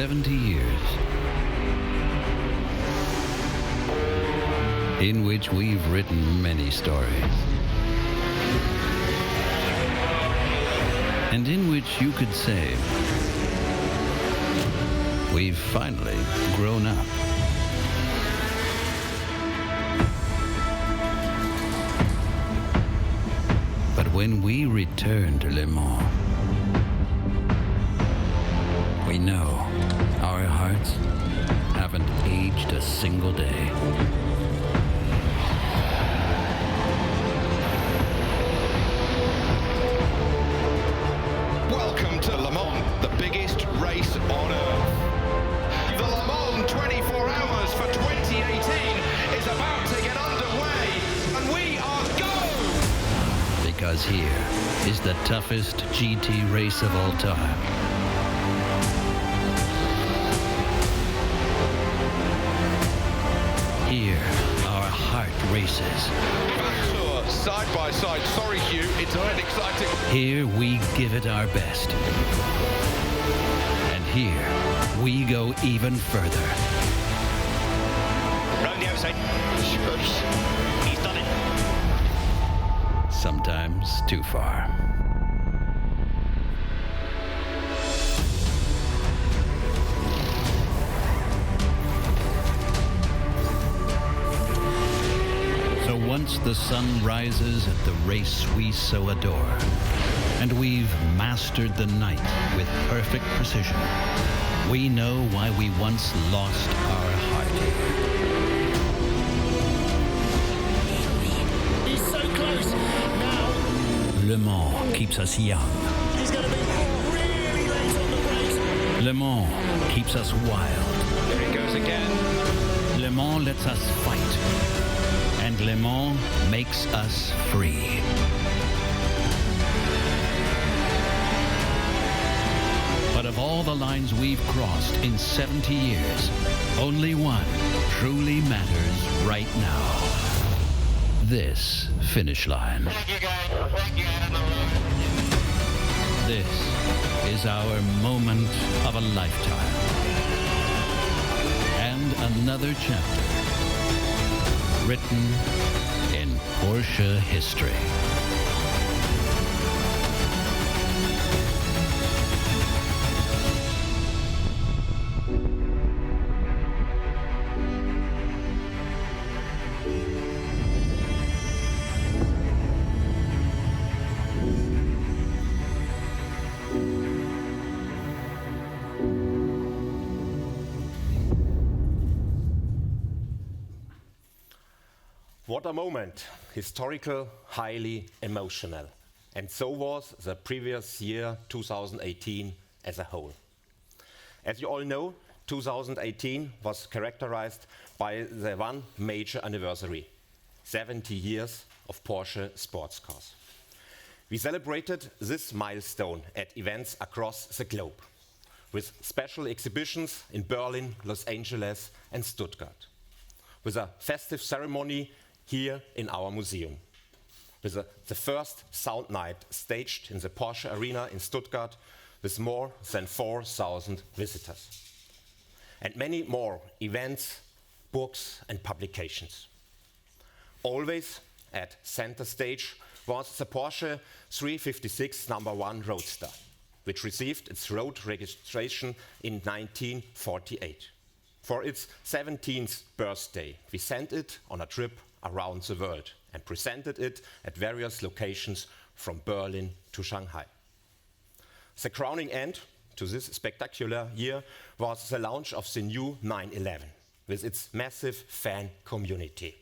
70 years in which we've written many stories and in which you could say we've finally grown up. But when we return to Le Mans, we know our hearts haven't aged a single day. Welcome to Le Mans, the biggest race on earth. The Le Mans 24 Hours for 2018 is about to get underway, and we are go! Because here is the toughest GT race of all time. Here, our heart races. Bachelor, side by side. Sorry, Hugh, it's a bit exciting. Here, we give it our best. And here, we go even further. Round the outside. He's done it. Sometimes too far. So once the sun rises at the race we so adore, and we've mastered the night with perfect precision, we know why we once lost our heart here. He's so close. Now. Le Mans keeps us young. He's going to be really late on the brakes. Le Mans keeps us wild. There he goes again. Le Mans lets us fight. And Le Mans makes us free. But of all the lines we've crossed in 70 years, only one truly matters right now. This finish line. Thank you, guys. Thank you. This is our moment of a lifetime. And another chapter written in Porsche history. What a moment, historical, highly emotional. And so was the previous year, 2018, as a whole. As you all know, 2018 was characterized by the one major anniversary, 70 years of Porsche sports cars. We celebrated this milestone at events across the globe, with special exhibitions in Berlin, Los Angeles, and Stuttgart, with a festive ceremony here in our museum, with the first sound night staged in the Porsche Arena in Stuttgart with more than 4,000 visitors, and many more events, books and publications. Always at center stage was the Porsche 356 #1 Roadster, which received its road registration in 1948. For its 17th birthday, we sent it on a trip around the world and presented it at various locations from Berlin to Shanghai. The crowning end to this spectacular year was the launch of the new 911 with its massive fan community.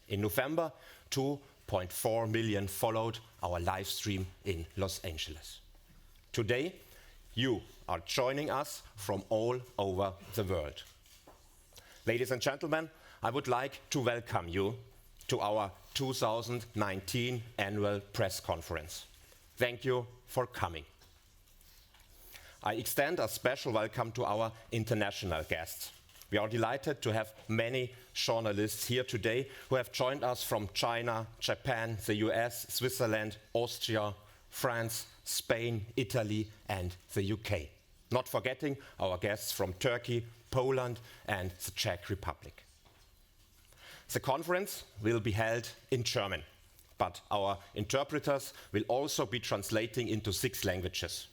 In November, 2.4 million followed our live stream in Los Angeles. Today, you are joining us from all over the world. Ladies and gentlemen, I would like to welcome you to our 2019 annual press conference. Thank you for coming. I extend a special welcome to our international guests. We are delighted to have many journalists here today who have joined us from China, Japan, the US, Switzerland, Austria, France, Spain, Italy, and the UK. Not forgetting our guests from Turkey, Poland, and the Czech Republic. The conference will be held in German, but our interpreters will also be translating into 6 languages: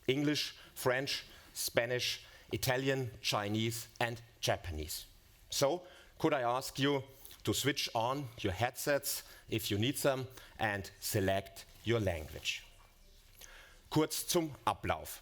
English, French, Spanish, Italian, Chinese, and Japanese. So, could I ask you to switch on your headsets if you need them and select your language. Kurz zum Ablauf.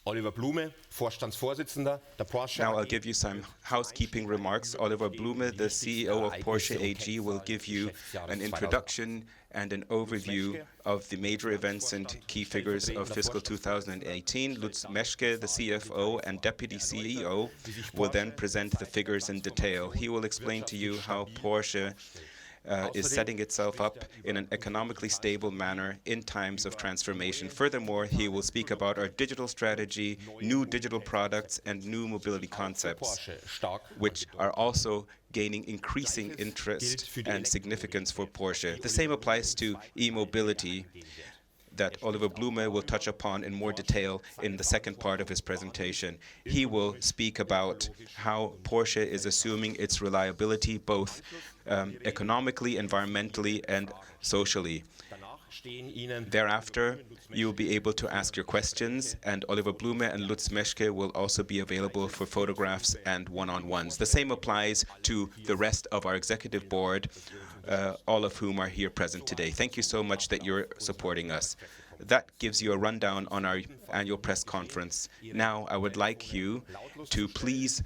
Oliver Blume, Vorstandsvorsitzender der Porsche AG. Now I'll give you some housekeeping remarks. Oliver Blume, the CEO of Porsche AG, will give you an introduction and an overview of the major events and key figures of fiscal 2018. Lutz Meschke, the CFO and Deputy CEO, will then present the figures in detail. He will explain to you how Porsche is setting itself up in an economically stable manner in times of transformation. Furthermore, he will speak about our digital strategy, new digital products, and new mobility concepts, which are also gaining increasing interest and significance for Porsche. The same applies to e-mobility that Oliver Blume will touch upon in more detail in the second part of his presentation. He will speak about how Porsche is assuming its reliability both economically, environmentally, and socially. Thereafter, you will be able to ask your questions, and Oliver Blume and Lutz Meschke will also be available for photographs and one-on-ones. The same applies to the rest of our executive board, all of whom are here present today. Thank you so much that you're supporting us. That gives you a rundown on our annual press conference. Now, I would like you to please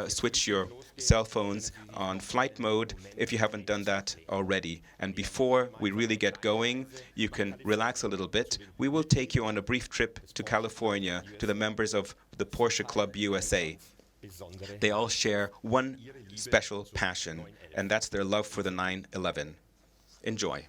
switch your cell phones on flight mode if you haven't done that already. And before we really get going, you can relax a little bit. We will take you on a brief trip to California to the members of the Porsche Club USA. They all share one special passion, and that's their love for the 911. Enjoy.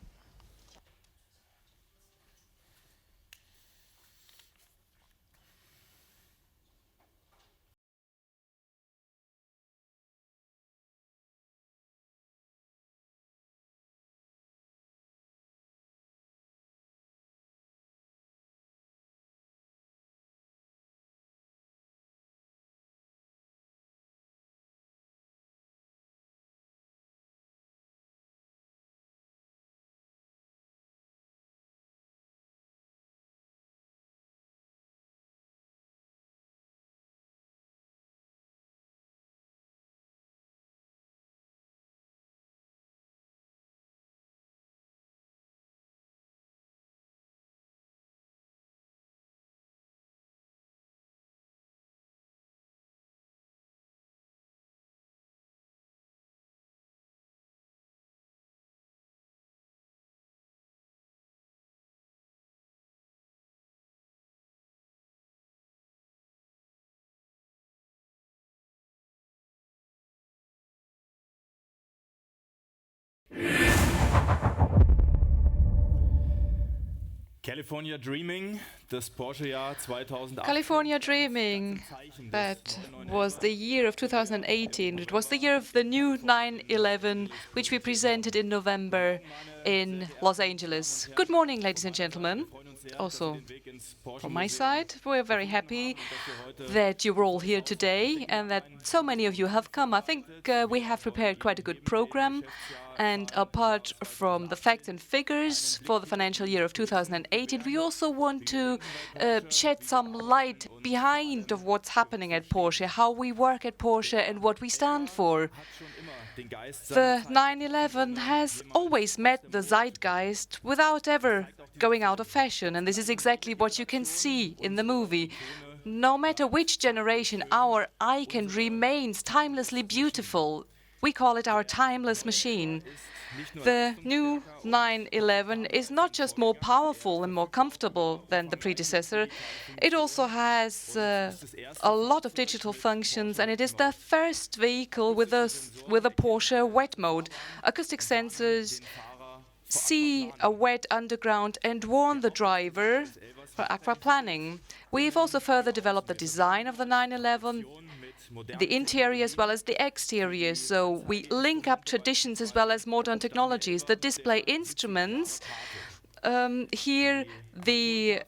California Dreaming, das Porsche-Jahr 2018. California Dreaming, that was the year of 2018. It was the year of the new 911, which we presented in November in Los Angeles. Good morning, ladies and gentlemen. Also, from my side, we're very happy that you're all here today and that so many of you have come. I think we have prepared quite a good program. And apart from the facts and figures for the financial year of 2018, we also want to shed some light behind of what's happening at Porsche, how we work at Porsche and what we stand for. The 911 has always met the zeitgeist without ever going out of fashion, and this is exactly what you can see in the movie. No matter which generation, our icon remains timelessly beautiful. We call it our timeless machine. The new 911 is not just more powerful and more comfortable than the predecessor, it also has a lot of digital functions, and it is the first vehicle with a Porsche wet mode. Acoustic sensors see a wet underground and warn the driver for aquaplanning. We've also further developed the design of the 911, the interior as well as the exterior, so we link up traditions as well as modern technologies. The display instruments here the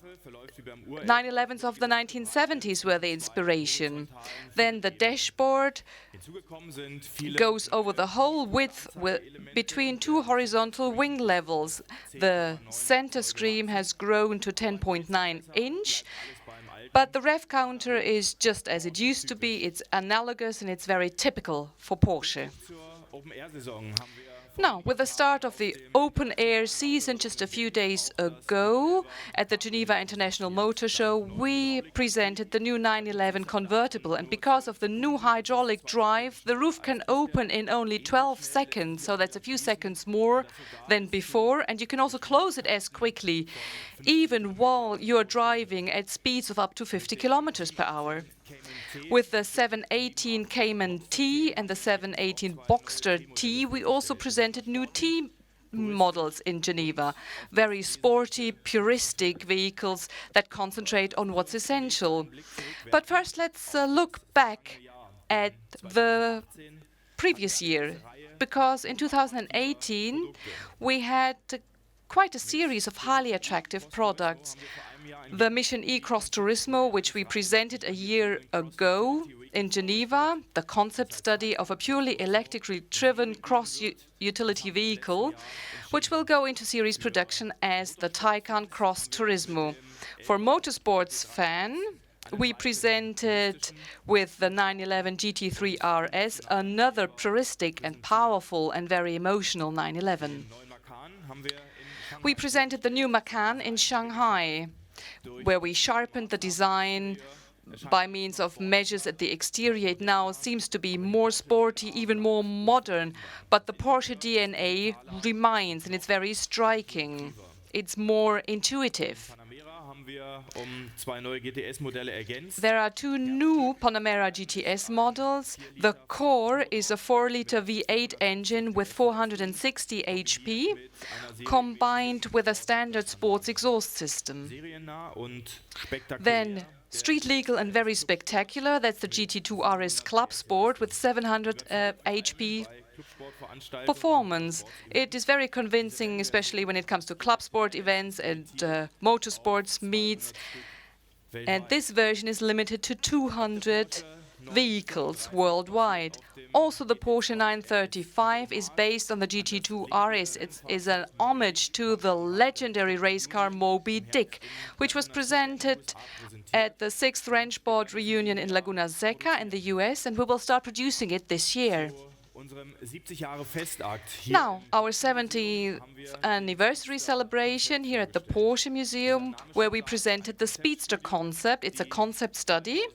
911s of the 1970s were the inspiration. Then the dashboard goes over the whole width between two horizontal wing levels. The center screen has grown to 10.9 inch, but the rev counter is just as it used to be. It's analogous and it's very typical for Porsche. Now, with the start of the open-air season just a few days ago at the Geneva International Motor Show, we presented the new 911 convertible. And because of the new hydraulic drive, the roof can open in only 12 seconds. So that's a few seconds more than before. And you can also close it as quickly, even while you're driving at speeds of up to 50 kilometers per hour. With the 718 Cayman T and the 718 Boxster T, we also presented new T models in Geneva. Very sporty, puristic vehicles that concentrate on what's essential. But first, let's look back at the previous year, because in 2018 we had quite a series of highly attractive products. The Mission E-Cross Turismo, which we presented a year ago in Geneva, the concept study of a purely electrically driven cross-utility vehicle, which will go into series production as the Taycan Cross Turismo. For motorsports fan, we presented with the 911 GT3 RS another puristic and powerful and very emotional 911. We presented the new Macan in Shanghai, where we sharpened the design by means of measures at the exterior. It now seems to be more sporty, even more modern, but the Porsche DNA remains, and it's very striking. It's more intuitive. There are two new Panamera GTS models. The Core is a 4-liter V8 engine with 460 HP, combined with a standard sports exhaust system. Then, street legal and very spectacular, that's the GT2 RS Club Sport with 700 HP performance. It is very convincing, especially when it comes to club sport events and motorsports meets. And this version is limited to 200 vehicles worldwide. Also, the Porsche 935 is based on the GT2 RS. It is an homage to the legendary race car Moby Dick, which was presented at the 6th Ranch Board reunion in Laguna Seca in the US, and we will start producing it this year. Now, our 70th anniversary celebration here at the Porsche Museum, where we presented the Speedster concept. It's a concept study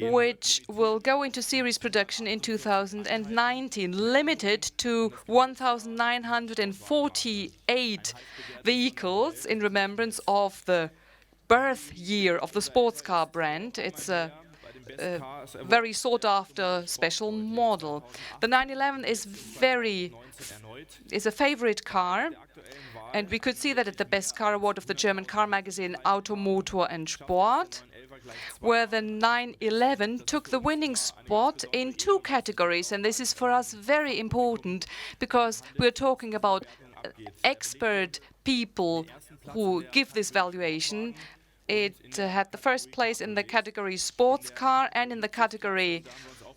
which will go into series production in 2019, limited to 1,948 vehicles in remembrance of the birth year of the sports car brand. It's a very sought-after special model. The 911 is a favorite car, and we could see that at the Best Car Award of the German car magazine Auto, Motor and Sport, where the 911 took the winning spot in two categories. And this is for us very important, because we're talking about expert people who give this valuation. It had the first place in the category sports car and in the category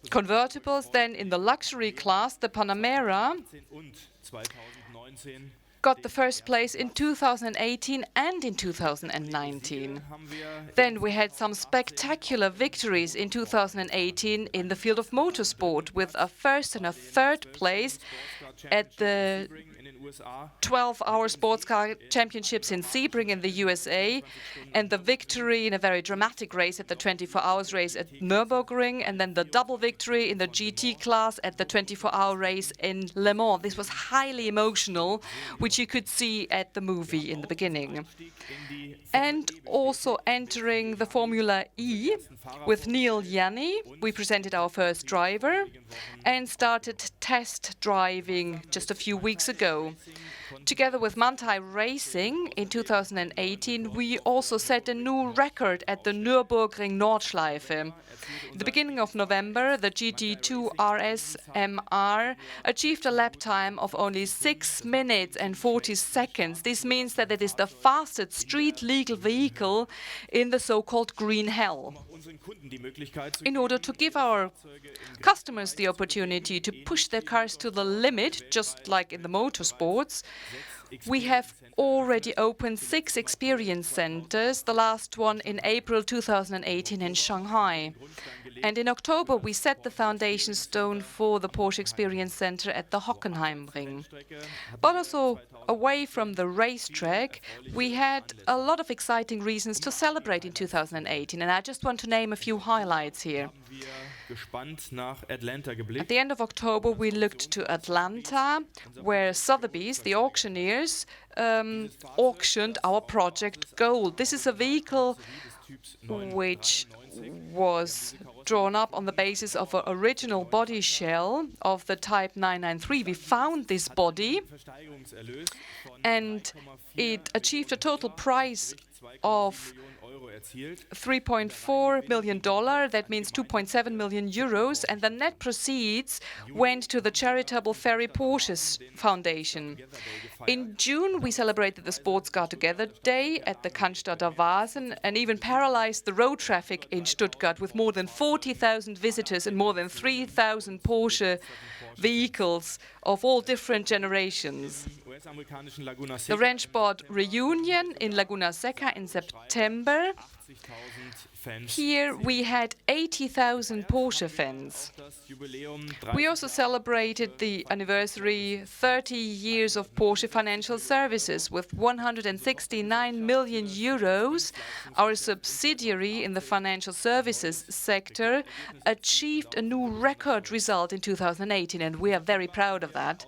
convertibles. Then in the luxury class, the Panamera got the first place in 2018 and in 2019. Then we had some spectacular victories in 2018 in the field of motorsport, with a first and a third place at the 12-hour sports car championships in Sebring in the USA, and the victory in a very dramatic race at the 24 hours race at Nürburgring, and then the double victory in the GT class at the 24-hour race in Le Mans. This was highly emotional, which you could see at the movie in the beginning. And also entering the Formula E with Neil Yanni, we presented our first driver. and started test driving just a few weeks ago. Together with Manthey Racing in 2018, we also set a new record at the Nürburgring Nordschleife. At the beginning of November, the GT2 RS MR achieved a lap time of only 6 minutes and 40 seconds. This means that it is the fastest street-legal vehicle in the so-called Green Hell. In order to give our customers the opportunity to push their cars to the limit, just like in the motorsports, we have already opened 6 experience centers, the last one in April 2018 in Shanghai. And in October, we set the foundation stone for the Porsche Experience Center at the Hockenheimring. But also, away from the racetrack, we had a lot of exciting reasons to celebrate in 2018, and I just want to name a few highlights here. At the end of October, we looked to Atlanta, where Sotheby's, the auctioneers, auctioned our Project Gold. This is a vehicle which was drawn up on the basis of an original body shell of the Type 993. We found this body, and it achieved a total price of $3.4 million, that means 2.7 million euros, and the net proceeds went to the charitable Ferry Porsche Foundation. In June, we celebrated the Sports Car Together Day at the Cannstatter Vasen and even paralyzed the road traffic in Stuttgart with more than 40,000 visitors and more than 3,000 Porsche vehicles of all different generations. The Rennsport reunion in Laguna Seca in September. Here we had 80,000 Porsche fans. We also celebrated the anniversary 30 years of Porsche Financial Services with 169 million euros. Our subsidiary in the financial services sector achieved a new record result in 2018, and we are very proud of that.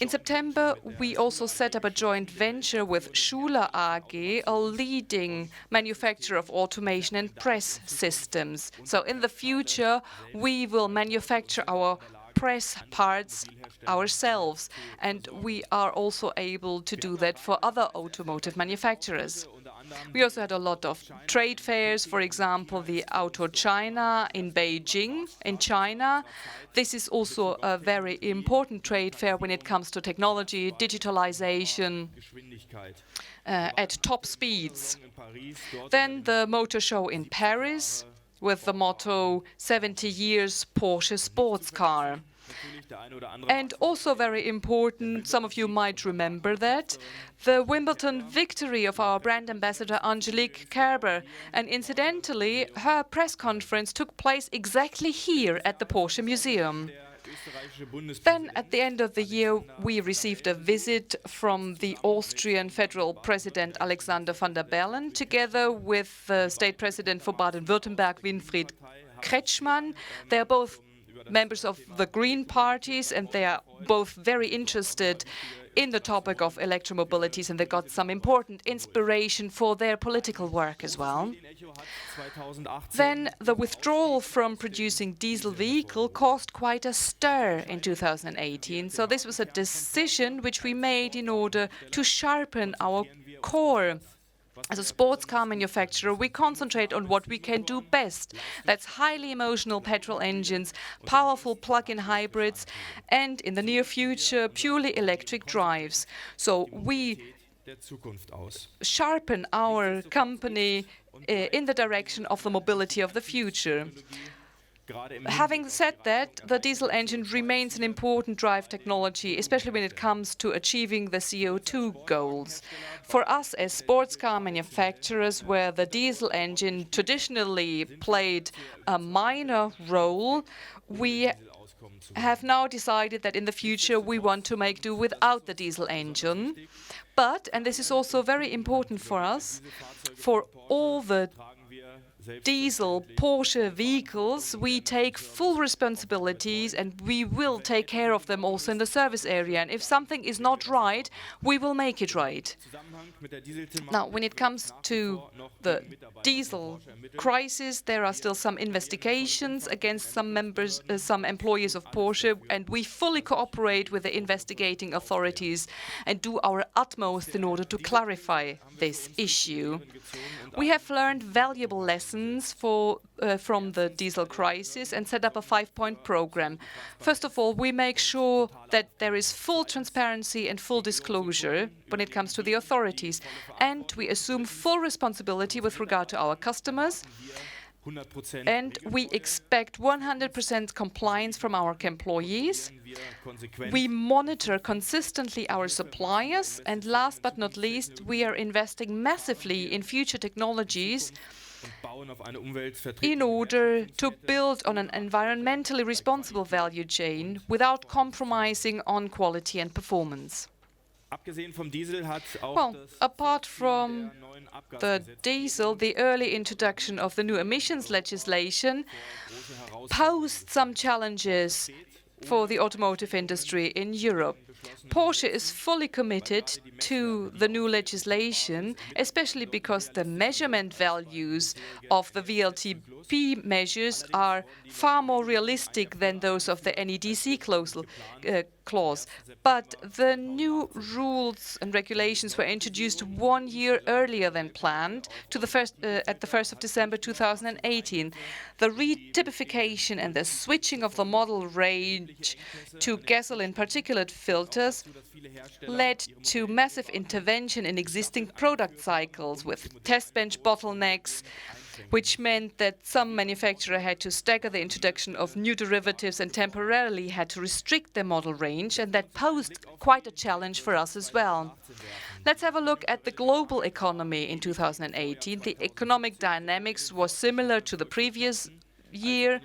In September, we also set up a joint venture with Schuler AG, a leading manufacturer of automation and press systems. So in the future, we will manufacture our press parts ourselves, and we are also able to do that for other automotive manufacturers. We also had a lot of trade fairs, for example, the Auto China in Beijing, in China. This is also a very important trade fair when it comes to technology, digitalization, at top speeds. Then the motor show in Paris with the motto 70 years Porsche sports car. And also very important, some of you might remember that, the Wimbledon victory of our brand ambassador Angelique Kerber. And incidentally, her press conference took place exactly here at the Porsche Museum. Then, at the end of the year, we received a visit from the Austrian Federal President Alexander van der Bellen, together with the State President for Baden-Württemberg, Winfried Kretschmann. They are both members of the Green parties, and they are both very interested in the topic of electromobilities, and they got some important inspiration for their political work as well. Then the withdrawal from producing diesel vehicle caused quite a stir in 2018. So this was a decision which we made in order to sharpen our core. As a sports car manufacturer, we concentrate on what we can do best. That's highly emotional petrol engines, powerful plug-in hybrids, and in the near future, purely electric drives. So we sharpen our company in the direction of the mobility of the future. Having said that, the diesel engine remains an important drive technology, especially when it comes to achieving the CO2 goals. For us as sports car manufacturers, where the diesel engine traditionally played a minor role, we have now decided that in the future we want to make do without the diesel engine. But, and this is also very important for us, for all the diesel Porsche vehicles, we take full responsibilities and we will take care of them also in the service area. And if something is not right, we will make it right. Now, when it comes to the diesel crisis, there are still some investigations against some employees of Porsche, and we fully cooperate with the investigating authorities and do our utmost in order to clarify this issue. We have learned valuable lessons from the diesel crisis and set up a 5-point program. First of all, we make sure that there is full transparency and full disclosure when it comes to the authorities, and we assume full responsibility with regard to our customers, and we expect 100% compliance from our employees. We monitor consistently our suppliers, and last but not least, we are investing massively in future technologies in order to build on an environmentally responsible value chain without compromising on quality and performance. Well, apart from the diesel, the early introduction of the new emissions legislation posed some challenges for the automotive industry in Europe. Porsche is fully committed to the new legislation, especially because the measurement values of the VLTP measures are far more realistic than those of the NEDC clause. But the new rules and regulations were introduced 1 year earlier than planned, at the 1st of December 2018. The retypification and the switching of the model range to gasoline particulate filters led to massive intervention in existing product cycles with test bench bottlenecks, which meant that some manufacturers had to stagger the introduction of new derivatives and temporarily had to restrict their model range, and that posed quite a challenge for us as well. Let's have a look at the global economy in 2018. The economic dynamics was similar to the previous year.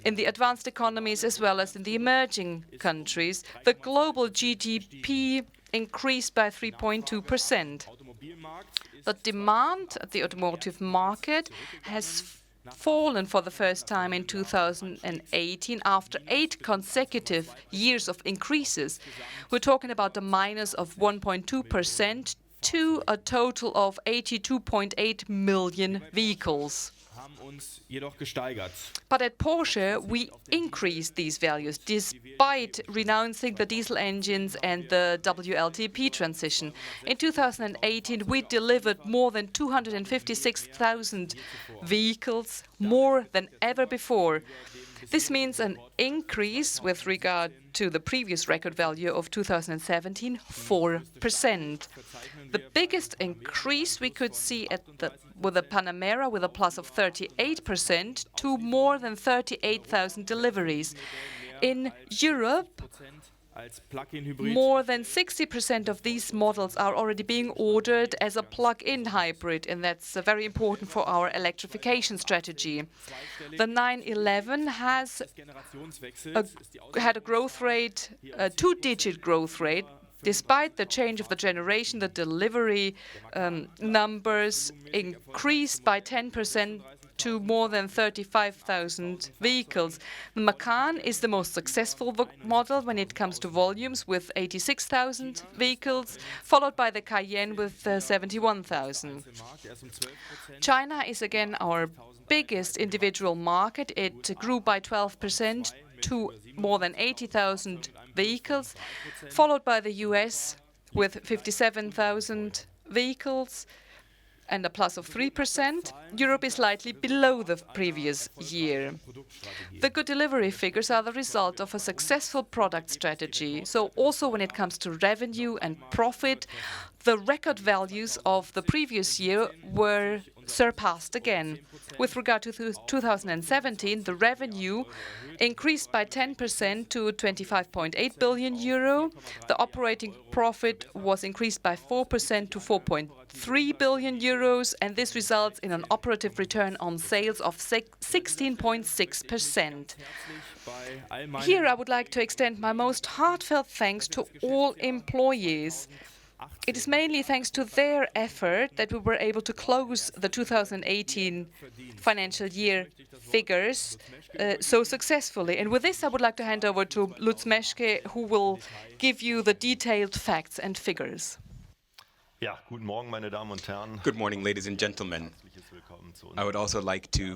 In the advanced economies as well as in the emerging countries, the global GDP increased by 3.2%. The demand at the automotive market has fallen for the first time in 2018 after 8 consecutive years of increases. We're talking about a minus of 1.2% to a total of 82.8 million vehicles. But at Porsche, we increased these values despite renouncing the diesel engines and the WLTP transition. In 2018, we delivered more than 256,000 vehicles, more than ever before. This means an increase with regard to the previous record value of 2017, 4%. The biggest increase we could see with the Panamera with a plus of 38% to more than 38,000 deliveries. In Europe, more than 60% of these models are already being ordered as a plug-in hybrid, and that's very important for our electrification strategy. The 911 has had a growth rate, a 2-digit growth rate. Despite the change of the generation, the delivery numbers increased by 10% to more than 35,000 vehicles. The Macan is the most successful model when it comes to volumes with 86,000 vehicles, followed by the Cayenne with 71,000. China is again our biggest individual market. It grew by 12% to more than 80,000 vehicles, followed by the US with 57,000 vehicles and a plus of 3%. Europe is slightly below the previous year. The good delivery figures are the result of a successful product strategy. So also when it comes to revenue and profit, the record values of the previous year were surpassed again. With regard to 2017, the revenue increased by 10% to 25.8 billion euro. The operating profit was increased by 4% to 4.3 billion euros, and this results in an operative return on sales of 16.6%. Here I would like to extend my most heartfelt thanks to all employees It is mainly thanks to their effort that we were able to close the 2018 financial year figures so successfully. And with this, I would like to hand over to Lutz Meschke, who will give you the detailed facts and figures. Ja, guten Morgen, meine Damen und Herren. Good morning, ladies and gentlemen. I would also like to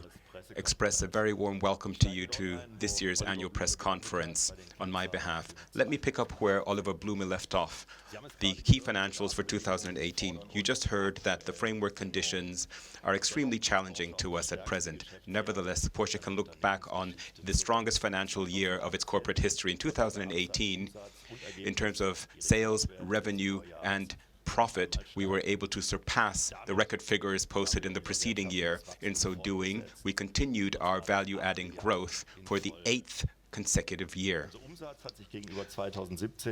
express a very warm welcome to you to this year's annual press conference on my behalf. Let me pick up where Oliver Blume left off, the key financials for 2018. You just heard that the framework conditions are extremely challenging to us at present. Nevertheless, Porsche can look back on the strongest financial year of its corporate history in 2018 in terms of sales, revenue, and profit. We were able to surpass the record figures posted in the preceding year. In so doing, we continued our value-adding growth for the 8th consecutive year.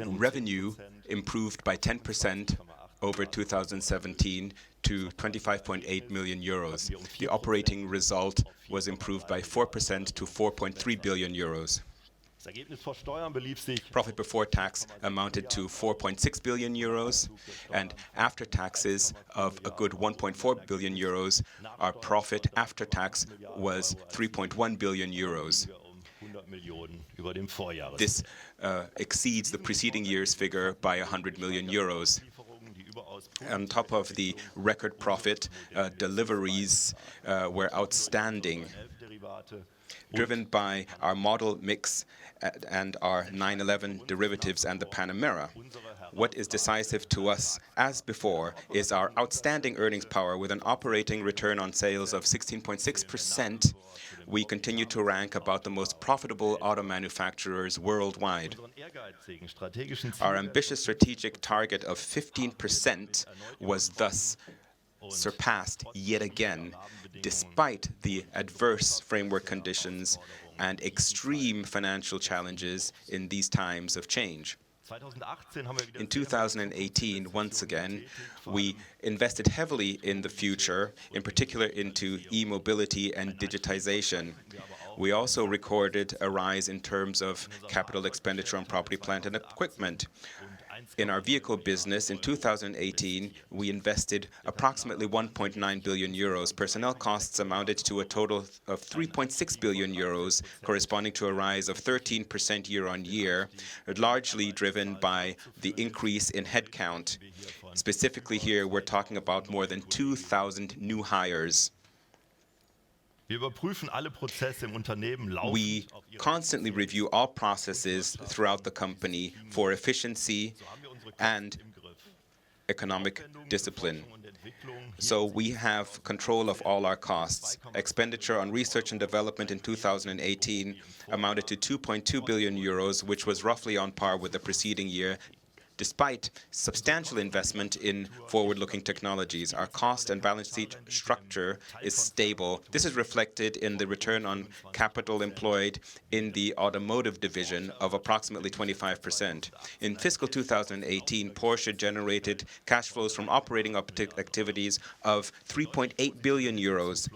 Revenue improved by 10% over 2017 to 25.8 million euros. The operating result was improved by 4% to 4.3 billion euros. Profit before tax amounted to 4.6 billion euros, and after taxes of a good 1.4 billion euros, our profit after tax was 3.1 billion euros. This exceeds the preceding year's figure by 100 million euros. On top of the record profit, deliveries were outstanding, driven by our model mix and our 911 derivatives and the Panamera. What is decisive to us, as before, is our outstanding earnings power with an operating return on sales of 16.6%. We continue to rank about the most profitable auto manufacturers worldwide. Our ambitious strategic target of 15% was thus surpassed yet again, despite the adverse framework conditions and extreme financial challenges in these times of change. In 2018, once again, we invested heavily in the future, in particular into e-mobility and digitization. We also recorded a rise in terms of capital expenditure on property, plant, and equipment. In our vehicle business, in 2018, we invested approximately 1.9 billion euros. Personnel costs amounted to a total of 3.6 billion euros, corresponding to a rise of 13% year-on-year, largely driven by the increase in headcount. Specifically here, we're talking about more than 2,000 new hires. We constantly review all processes throughout the company for efficiency and economic discipline. So we have control of all our costs. Expenditure on research and development in 2018 amounted to 2.2 billion euros, which was roughly on par with the preceding year, despite substantial investment in forward-looking technologies. Our cost and balance sheet structure is stable. This is reflected in the return on capital employed in the automotive division of approximately 25%. In fiscal 2018, Porsche generated cash flows from operating activities of 3.8 billion euros.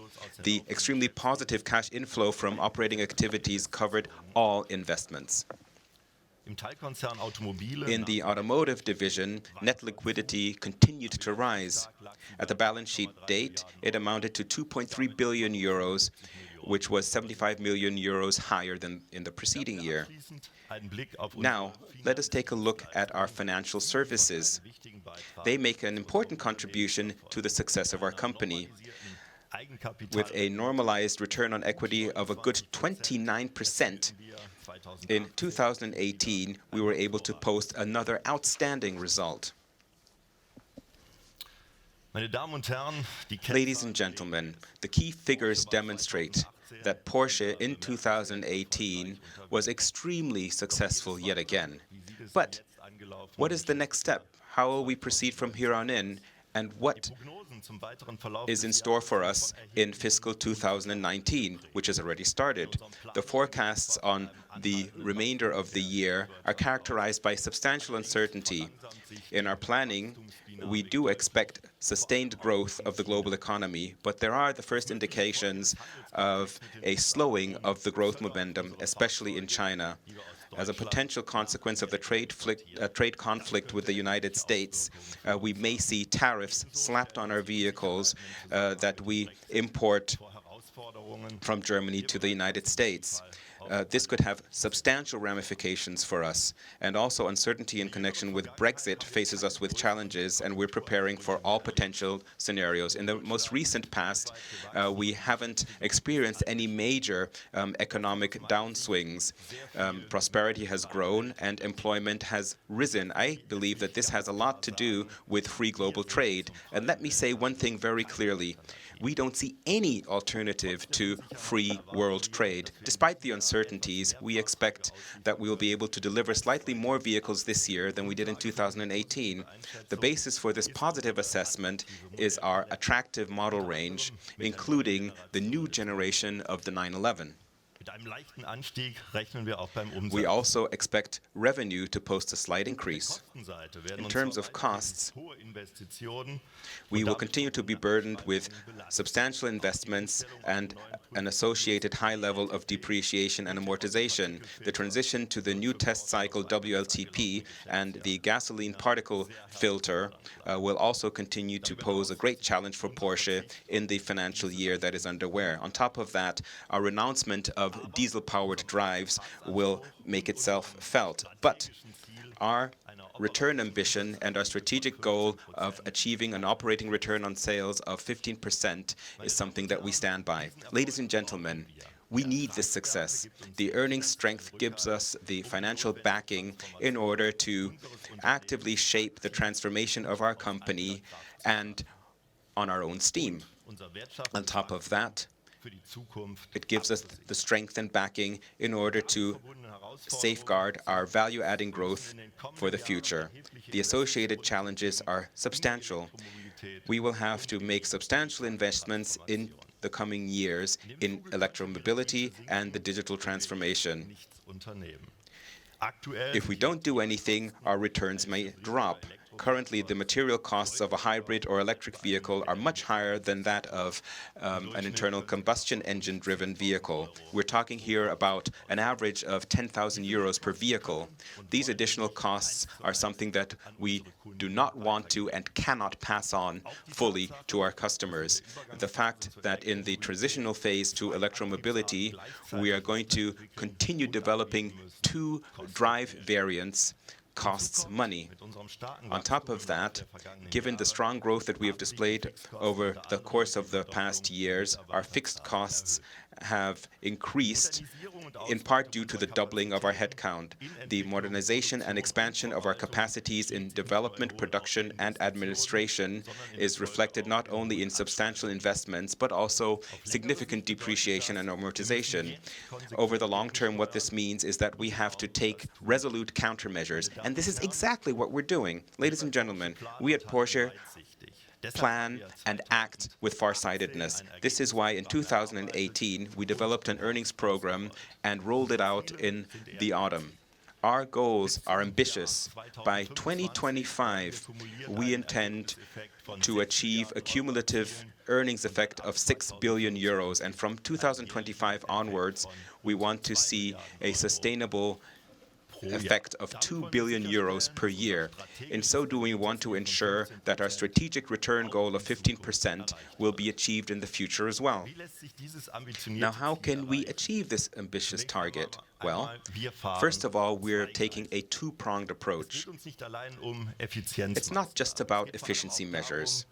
The extremely positive cash inflow from operating activities covered all investments. In the automotive division, net liquidity continued to rise. At the balance sheet date, it amounted to 2.3 billion euros, which was 75 million euros higher than in the preceding year. Now, let us take a look at our financial services. They make an important contribution to the success of our company. With a normalized return on equity of a good 29%, in 2018, we were able to post another outstanding result. Ladies and gentlemen, the key figures demonstrate that Porsche in 2018 was extremely successful yet again. But what is the next step? How will we proceed from here on in? And what is in store for us in fiscal 2019, which has already started? The forecasts on the remainder of the year are characterized by substantial uncertainty. In our planning, we do expect sustained growth of the global economy, but there are the first indications of a slowing of the growth momentum, especially in China. As a potential consequence of the trade conflict with the United States, we may see tariffs slapped on our vehicles that we import from Germany to the United States. This could have substantial ramifications for us, and also uncertainty in connection with Brexit faces us with challenges, and we're preparing for all potential scenarios. In the most recent past, we haven't experienced any major economic downswings. Prosperity has grown and employment has risen. I believe that this has a lot to do with free global trade. And let me say one thing very clearly. We don't see any alternative to free world trade. Despite the uncertainties, we expect that we will be able to deliver slightly more vehicles this year than we did in 2018. The basis for this positive assessment is our attractive model range, including the new generation of the 911. We also expect revenue to post a slight increase. In terms of costs, we will continue to be burdened with substantial investments and an associated high level of depreciation and amortization. The transition to the new test cycle WLTP and the gasoline particle filter will also continue to pose a great challenge for Porsche in the financial year that is underway. On top of that, our renouncement of diesel-powered drives will make itself felt. But our return ambition and our strategic goal of achieving an operating return on sales of 15% is something that we stand by. Ladies and gentlemen, we need this success. The earnings strength gives us the financial backing in order to actively shape the transformation of our company and on our own steam. On top of that, it gives us the strength and backing in order to safeguard our value-adding growth for the future. The associated challenges are substantial. We will have to make substantial investments in the coming years in electromobility and the digital transformation. If we don't do anything, our returns may drop. Currently, the material costs of a hybrid or electric vehicle are much higher than that of an internal combustion engine-driven vehicle. We're talking here about an average of 10,000 euros per vehicle. These additional costs are something that we do not want to and cannot pass on fully to our customers. The fact that in the transitional phase to electromobility, we are going to continue developing two drive variants costs money. On top of that, given the strong growth that we have displayed over the course of the past years, our fixed costs have increased in part due to the doubling of our headcount. The modernization and expansion of our capacities in development, production, and administration is reflected not only in substantial investments, but also significant depreciation and amortization. Over the long term, what this means is that we have to take resolute countermeasures, and this is exactly what we're doing. Ladies and gentlemen, we at Porsche plan and act with farsightedness. This is why in 2018 we developed an earnings program and rolled it out in the autumn. Our goals are ambitious. By 2025, we intend to achieve a cumulative earnings effect of 6 billion euros, and from 2025 onwards, we want to see a sustainable effect of 2 billion euros per year. In so doing, we want to ensure that our strategic return goal of 15% will be achieved in the future as well. Now, how can we achieve this ambitious target? Well, first of all, we're taking a two-pronged approach. It's not just about efficiency measures.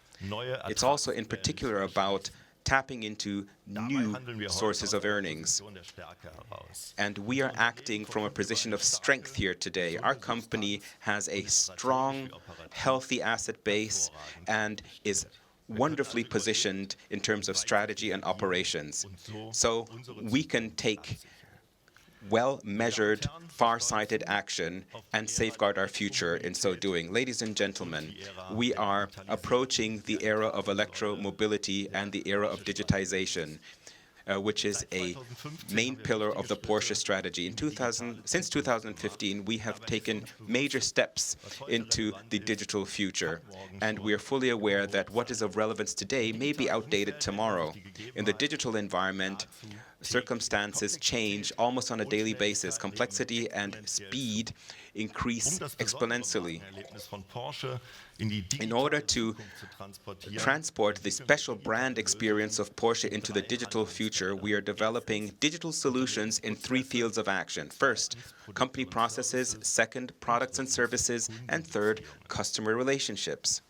It's also in particular about tapping into new sources of earnings. And we are acting from a position of strength here today. Our company has a strong, healthy asset base and is wonderfully positioned in terms of strategy and operations. So we can take well-measured, far-sighted action and safeguard our future in so doing. Ladies and gentlemen, we are approaching the era of electromobility and the era of digitization, which is a main pillar of the Porsche strategy. Since 2015, we have taken major steps into the digital future, and we are fully aware that what is of relevance today may be outdated tomorrow. In the digital environment, circumstances change almost on a daily basis. Complexity and speed increase exponentially. In order to transport the special brand experience of Porsche into the digital future, we are developing digital solutions in 3 fields of action. First, company processes. Second, products and services. And third, customer relationships.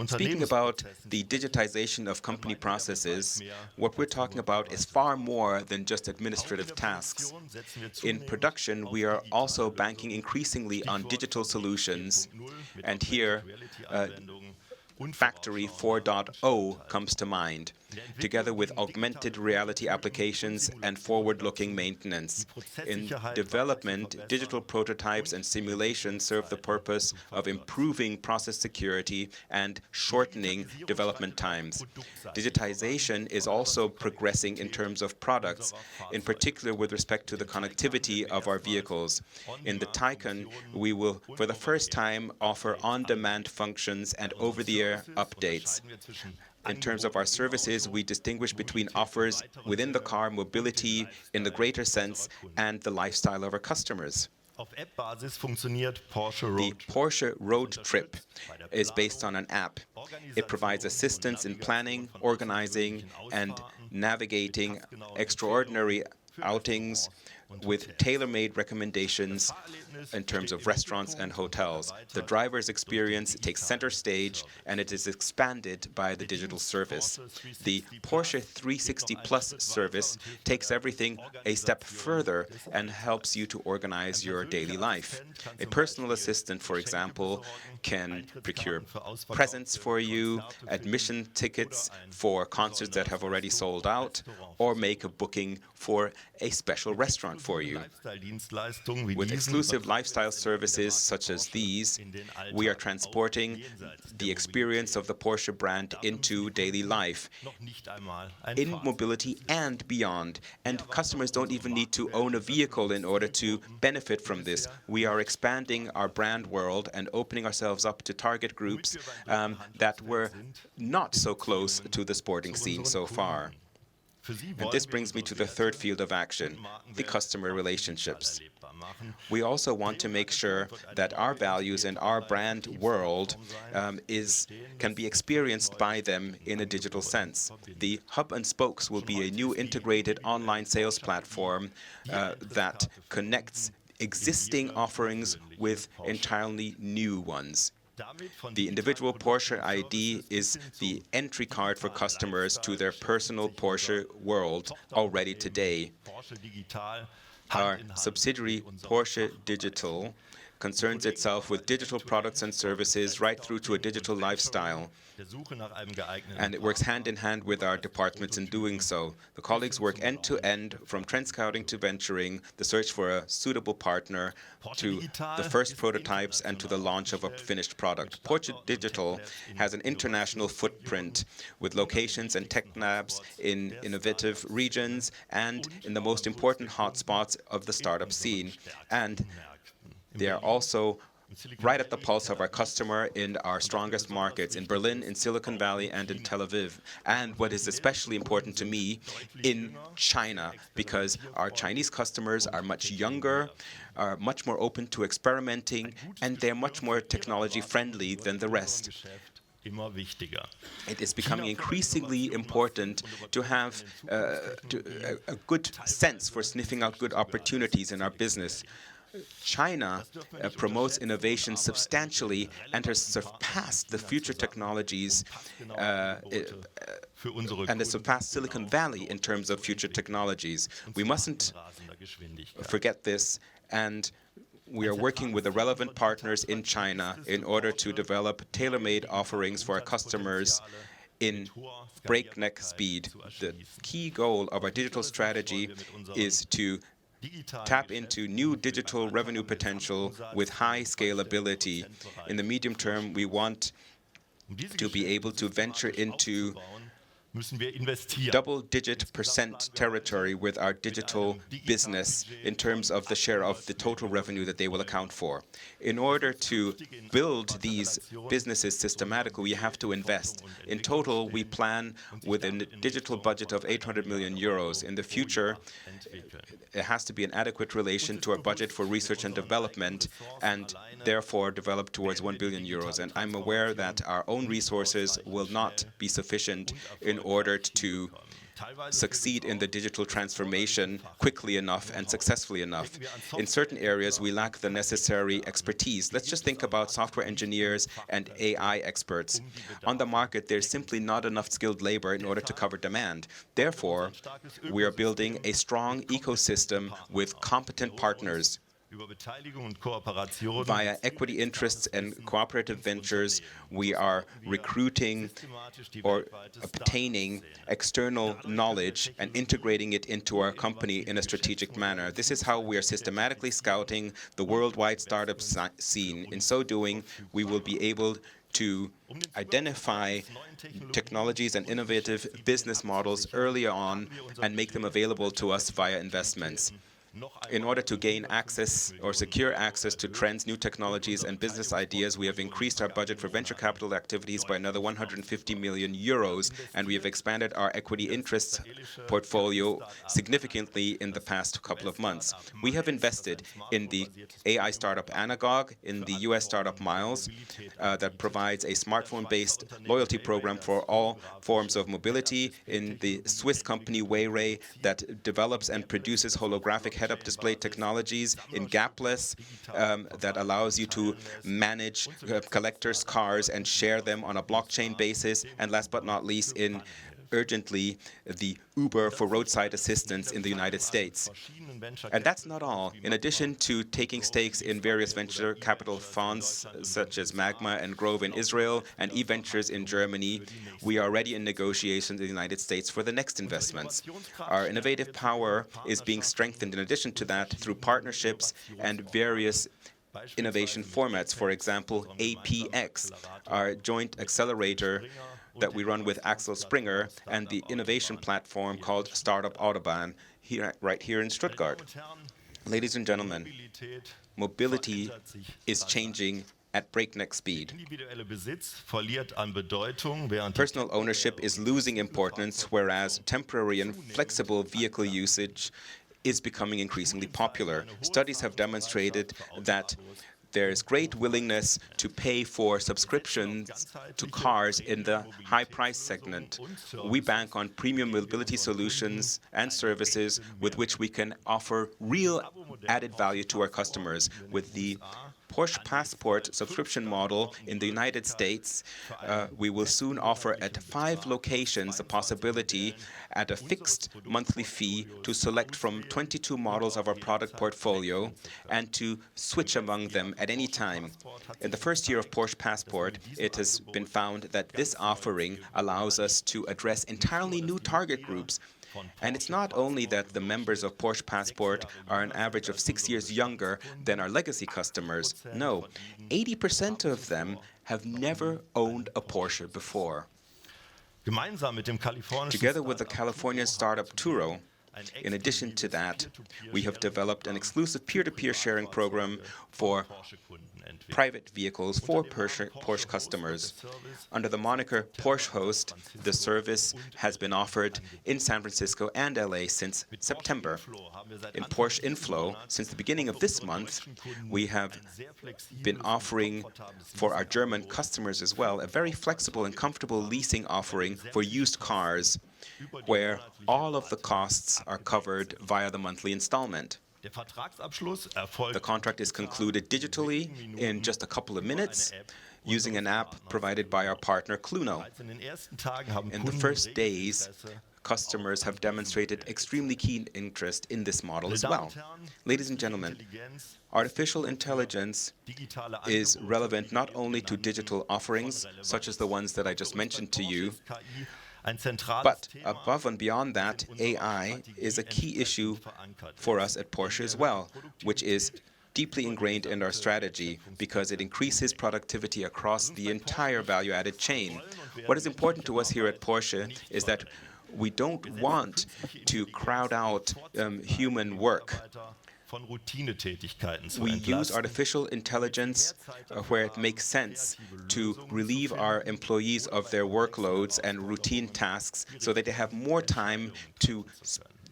Speaking about the digitization of company processes, what we're talking about is far more than just administrative tasks. In production, we are also banking increasingly on digital solutions, and here Factory 4.0 comes to mind, together with augmented reality applications and forward-looking maintenance. In development, digital prototypes and simulations serve the purpose of improving process security and shortening development times. Digitization is also progressing in terms of products, in particular with respect to the connectivity of our vehicles. In the Taycan, we will, for the first time, offer on-demand functions and over-the-air updates. In terms of our services, we distinguish between offers within the car, mobility in the greater sense, and the lifestyle of our customers. The Porsche Road Trip is based on an app. It provides assistance in planning, organizing, and navigating extraordinary outings with tailor-made recommendations in terms of restaurants and hotels. The driver's experience takes center stage, and it is expanded by the digital service. The Porsche 360 Plus service takes everything a step further and helps you to organize your daily life. A personal assistant, for example, can procure presents for you, admission tickets for concerts that have already sold out, or make a booking for a special restaurant for you. With exclusive lifestyle services such as these, we are transporting the experience of the Porsche brand into daily life, in mobility and beyond. And customers don't even need to own a vehicle in order to benefit from this. We are expanding our brand world and opening ourselves up to target groups that were not so close to the sporting scene so far. And this brings me to the third field of action, the customer relationships. We also want to make sure that our values and our brand world can be experienced by them in a digital sense. The Hub and Spokes will be a new integrated online sales platform that connects existing offerings with entirely new ones. The individual Porsche ID is the entry card for customers to their personal Porsche world already today. Our subsidiary Porsche Digital concerns itself with digital products and services right through to a digital lifestyle. And it works hand in hand with our departments in doing so. The colleagues work end to end, from trend scouting to venturing, the search for a suitable partner, to the first prototypes and to the launch of a finished product. Porsche Digital has an international footprint with locations and tech labs in innovative regions and in the most important hotspots of the startup scene. And they are also right at the pulse of our customer in our strongest markets, in Berlin, in Silicon Valley, and in Tel Aviv. And what is especially important to me, in China, because our Chinese customers are much younger, are much more open to experimenting, and they're much more technology friendly than the rest. It is becoming increasingly important to have a good sense for sniffing out good opportunities in our business. China promotes innovation substantially and has surpassed the future technologies and has surpassed Silicon Valley in terms of future technologies. We mustn't forget this, and we are working with the relevant partners in China in order to develop tailor-made offerings for our customers in breakneck speed. The key goal of our digital strategy is to tap into new digital revenue potential with high scalability. In the medium term, we want to be able to venture into double-digit % territory with our digital business in terms of the share of the total revenue that they will account for. In order to build these businesses systematically, we have to invest. In total, we plan with a digital budget of 800 million euros. In the future, it has to be an adequate relation to our budget for research and development and therefore develop towards 1 billion euros. And I'm aware that our own resources will not be sufficient in order to succeed in the digital transformation quickly enough and successfully enough. In certain areas, we lack the necessary expertise. Let's just think about software engineers and AI experts. On the market, there's simply not enough skilled labor in order to cover demand. Therefore, we are building a strong ecosystem with competent partners. Via equity interests and cooperative ventures, we are recruiting or obtaining external knowledge and integrating it into our company in a strategic manner. This is how we are systematically scouting the worldwide startup scene. In so doing, we will be able to identify technologies and innovative business models early on and make them available to us via investments. In order to gain access or secure access to trends, new technologies, and business ideas, we have increased our budget for venture capital activities by another 150 million euros, and we have expanded our equity interests portfolio significantly in the past couple of months. We have invested in the AI startup Anagog, in the US startup Miles, that provides a smartphone-based loyalty program for all forms of mobility, in the Swiss company Wayray that develops and produces holographic head-up display technologies, in Gapless that allows you to manage collectors' cars and share them on a blockchain basis, and last but not least, in Urgently, the Uber for roadside assistance in the United States. And that's not all. In addition to taking stakes in various venture capital funds such as Magma and Grove in Israel and eVentures in Germany, we are already in negotiations in the United States for the next investments. Our innovative power is being strengthened in addition to that through partnerships and various innovation formats. For example, APX, our joint accelerator that we run with Axel Springer, and the innovation platform called Startup Autobahn, right here in Stuttgart. Ladies and gentlemen, mobility is changing at breakneck speed. Personal ownership is losing importance, whereas temporary and flexible vehicle usage is becoming increasingly popular. Studies have demonstrated that there is great willingness to pay for subscriptions to cars in the high price segment. We bank on premium mobility solutions and services with which we can offer real added value to our customers. With the Porsche Passport subscription model in the United States, we will soon offer at 5 locations the possibility at a fixed monthly fee to select from 22 models of our product portfolio and to switch among them at any time. In the first year of Porsche Passport, it has been found that this offering allows us to address entirely new target groups. And it's not only that the members of Porsche Passport are an average of 6 years younger than our legacy customers. No, 80% of them have never owned a Porsche before. Together with the Californian startup Turo, in addition to that, we have developed an exclusive peer-to-peer sharing program for private vehicles for Porsche customers. Under the moniker Porsche Host, the service has been offered in San Francisco and LA since September. In Porsche Inflow, since the beginning of this month, we have been offering for our German customers as well a very flexible and comfortable leasing offering for used cars, where all of the costs are covered via the monthly installment. The contract is concluded digitally in just a couple of minutes using an app provided by our partner Cluno. In the first days, customers have demonstrated extremely keen interest in this model as well. Ladies and gentlemen, artificial intelligence is relevant not only to digital offerings, such as the ones that I just mentioned to you, but above and beyond that, AI is a key issue for us at Porsche as well, which is deeply ingrained in our strategy because it increases productivity across the entire value-added chain. What is important to us here at Porsche is that we don't want to crowd out human work. We use artificial intelligence where it makes sense to relieve our employees of their workloads and routine tasks so that they have more time to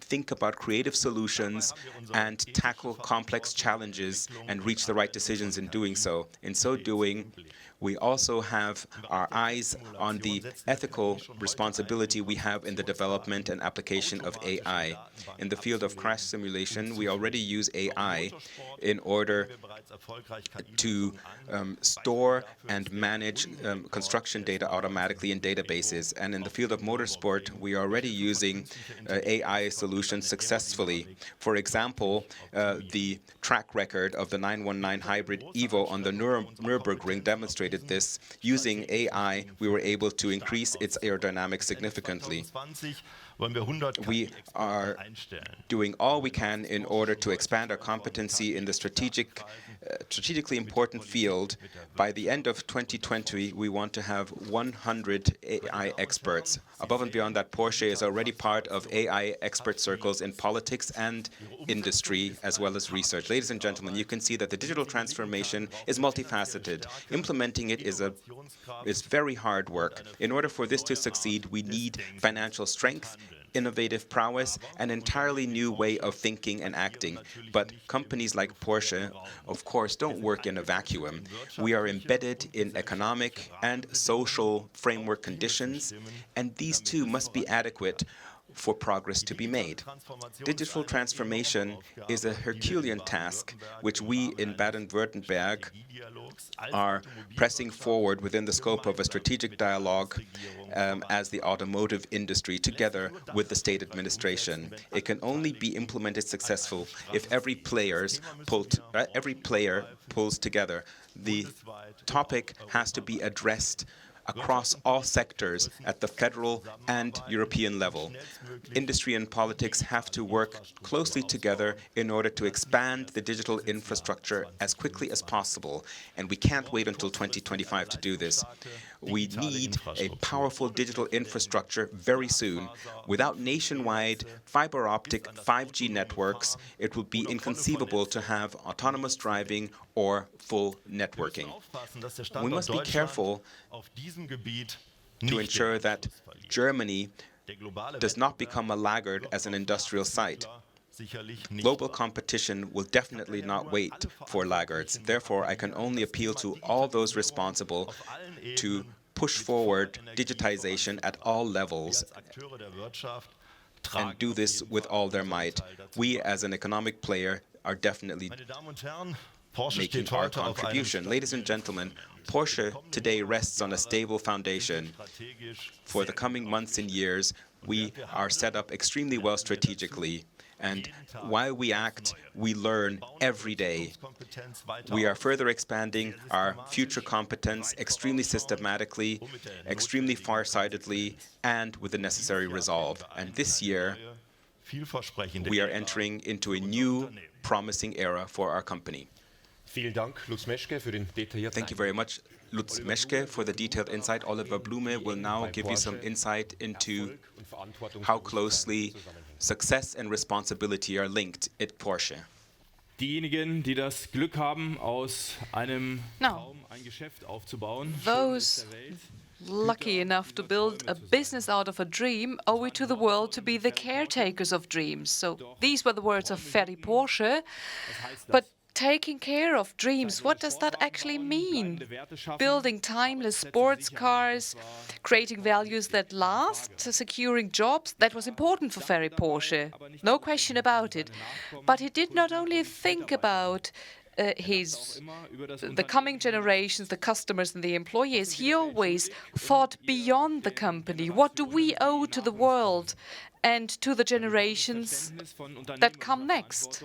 think about creative solutions and tackle complex challenges and reach the right decisions in doing so. In so doing, we also have our eyes on the ethical responsibility we have in the development and application of AI. In the field of crash simulation, we already use AI in order to store and manage construction data automatically in databases. And in the field of motorsport, we are already using AI solutions successfully. For example, the track record of the 919 Hybrid Evo on the Nürburgring demonstrated this. Using AI, we were able to increase its aerodynamics significantly. We are doing all we can in order to expand our competency in the strategically important field. By the end of 2020, we want to have 100 AI experts. Above and beyond that, Porsche is already part of AI expert circles in politics and industry, as well as research. Ladies and gentlemen, you can see that the digital transformation is multifaceted. Implementing it is very hard work. In order for this to succeed, we need financial strength, innovative prowess, an entirely new way of thinking and acting. But companies like Porsche, of course, don't work in a vacuum. We are embedded in economic and social framework conditions, and these too must be adequate for progress to be made. Digital transformation is a Herculean task which we in Baden-Württemberg are pressing forward within the scope of a strategic dialogue as the automotive industry together with the state administration. It can only be implemented successful if every player pulls together. The topic has to be addressed across all sectors at the federal and European level. Industry and politics have to work closely together in order to expand the digital infrastructure as quickly as possible, and we can't wait until 2025 to do this. We need a powerful digital infrastructure very soon. Without nationwide fiber optic 5G networks, it would be inconceivable to have autonomous driving or full networking. We must be careful to ensure that Germany does not become a laggard as an industrial site. Global competition will definitely not wait for laggards. Therefore, I can only appeal to all those responsible to push forward digitization at all levels and do this with all their might. We, as an economic player, are definitely making our contribution. Ladies and gentlemen, Porsche today rests on a stable foundation. For the coming months and years, we are set up extremely well strategically. And while we act, we learn every day. We are further expanding our future competence extremely systematically, extremely far-sightedly, and with the necessary resolve. And this year, we are entering into a new, promising era for our company. Thank you very much, Lutz Meschke, for the detailed insight. Oliver Blume will now give you some insight into how closely success and responsibility are linked at Porsche. Diejenigen, die das Glück haben, aus einem Traum ein Geschäft aufzubauen. Those lucky enough to build a business out of a dream owe it to the world to be the caretakers of dreams. So these were the words of Ferry Porsche. But taking care of dreams, what does that actually mean? Building timeless sports cars, creating values that last, securing jobs, that was important for Ferry Porsche. No question about it. But he did not only think about the coming generations, the customers and the employees. He always thought beyond the company. What do we owe to the world and to the generations that come next?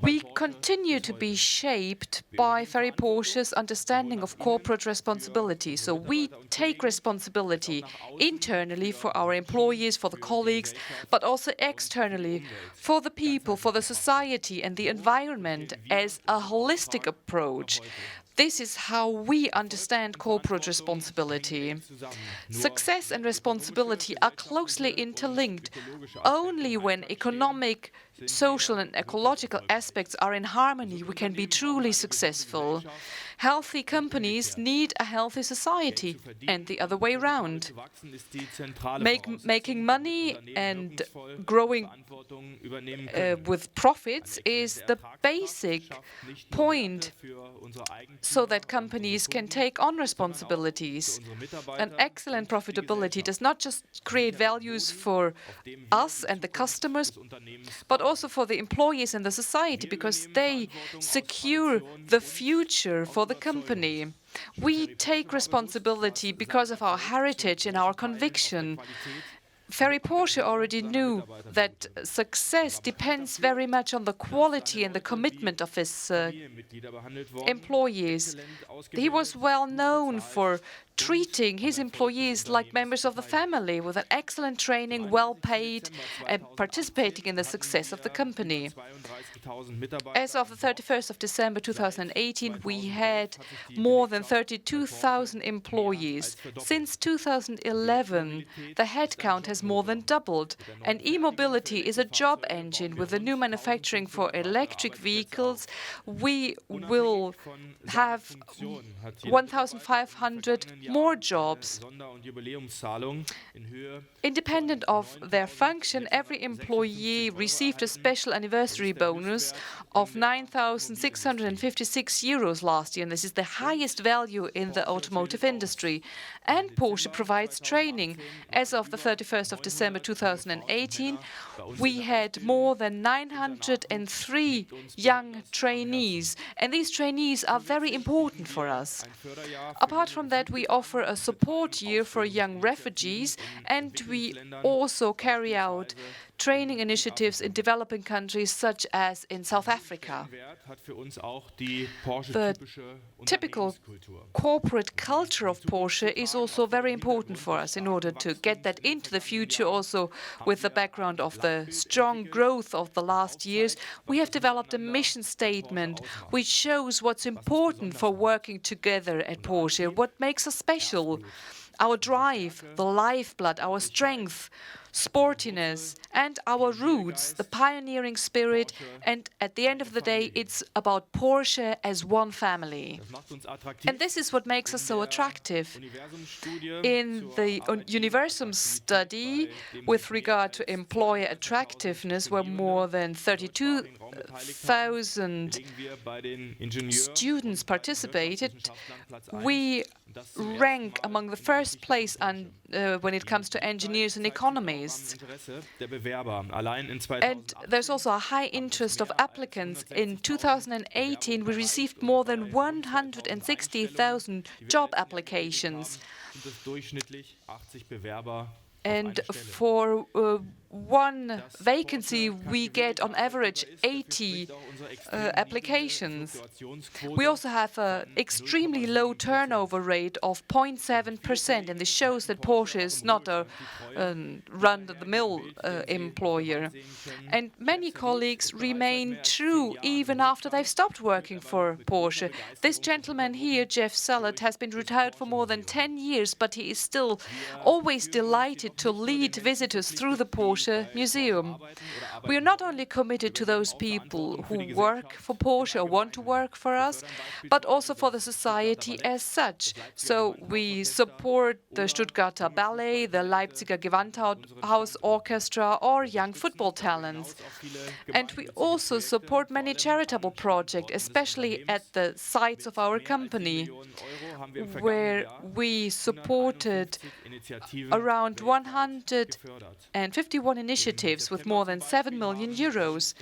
We continue to be shaped by Ferry Porsche's understanding of corporate responsibility. So we take responsibility internally for our employees, for the colleagues, but also externally for the people, for the society and the environment as a holistic approach. This is how we understand corporate responsibility. Success and responsibility are closely interlinked. Only when economic, social and ecological aspects are in harmony, we can be truly successful. Healthy companies need a healthy society, and the other way around. Making money and growing with profits is the basic point so that companies can take on responsibilities. An excellent profitability does not just create values for us and the customers, but also for the employees and the society, because they secure the future for the company. We take responsibility because of our heritage and our conviction. Ferry Porsche already knew that success depends very much on the quality and the commitment of his employees. He was well known for treating his employees like members of the family, with an excellent training, well paid, and participating in the success of the company. As of the 31st of December 2018, we had more than 32,000 employees. Since 2011, the headcount has more than doubled, and e-mobility is a job engine. With the new manufacturing for electric vehicles, we will have 1,500 more jobs. Independent of their function, every employee received a special anniversary bonus of 9,656 euros last year, and this is the highest value in the automotive industry. And Porsche provides training. As of the 31st of December 2018, we had more than 903 young trainees, and these trainees are very important for us. Apart from that, we offer a support year for young refugees, and we also carry out training initiatives in developing countries such as in South Africa. The typical corporate culture of Porsche is also very important for us. In order to get that into the future, also with the background of the strong growth of the last years, we have developed a mission statement which shows what's important for working together at Porsche, what makes us special. Our drive, the lifeblood, our strength, sportiness, and our roots, the pioneering spirit, and at the end of the day, it's about Porsche as one family. And this is what makes us so attractive. In the Universum study with regard to employer attractiveness, where more than 32,000 students participated, we rank among the first place when it comes to engineers and economists. And there's also a high interest of applicants. In 2018, we received more than 160,000 job applications. And for one vacancy, we get on average 80 applicaans. We also have an extremely low turnover rate of 0.7%, and this shows that Porsche is not a run-of-the-mill employer. And many colleagues remain true even after they've stopped working for Porsche. This gentleman here, Jeff Salad, has been retired for more than 10 years, but he is still always delighted to lead visitors through the Porsche Museum. We are not only committed to those people who work for Porsche or want to work for us, but also for the society as such. So we support the Stuttgarter Ballet, the Leipziger Gewandhaus Orchestra, or young football talents. And we also support many charitable projects, especially at the sites of our company, where we supported around 151 initiatives with more than 7 million euros.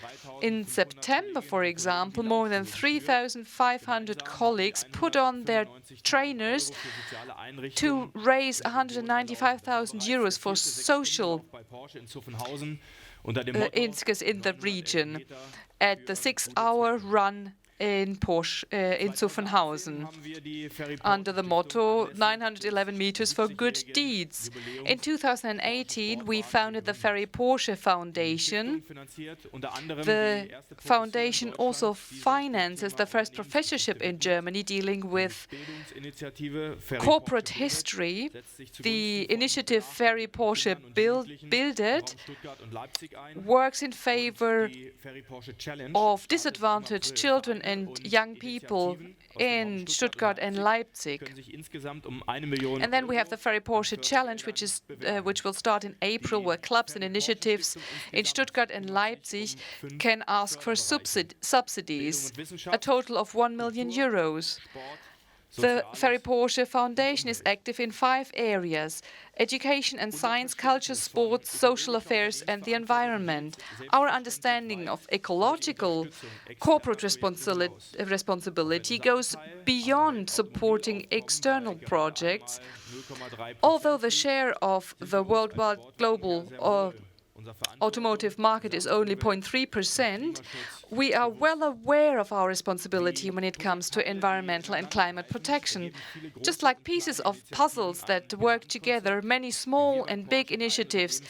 In September, for example, more than 3,500 colleagues put on their trainers to raise 195,000 euros for social in the region at the 6-hour run in Porsche in Zuffenhausen under the motto 911 meters for good deeds. In 2018, we founded the Ferry Porsche Foundation. The foundation also finances the first professorship in Germany dealing with corporate history. The initiative Ferry Porsche Bildet works in favor of disadvantaged children and young people in Stuttgart and Leipzig. And then we have the Ferry Porsche Challenge, which will start in April, where clubs and initiatives in Stuttgart and Leipzig can ask for subsidies, a total of 1 million euros. The Ferry Porsche Foundation is active in 5 areas: education and science, culture, sports, social affairs, and the environment. Our understanding of ecological corporate responsibility goes beyond supporting external projects. Although the share of the worldwide global automotive market is only 0.3%, we are well aware of our responsibility when it comes to environmental and climate protection. Just like pieces of puzzles that work together, many small and big initiatives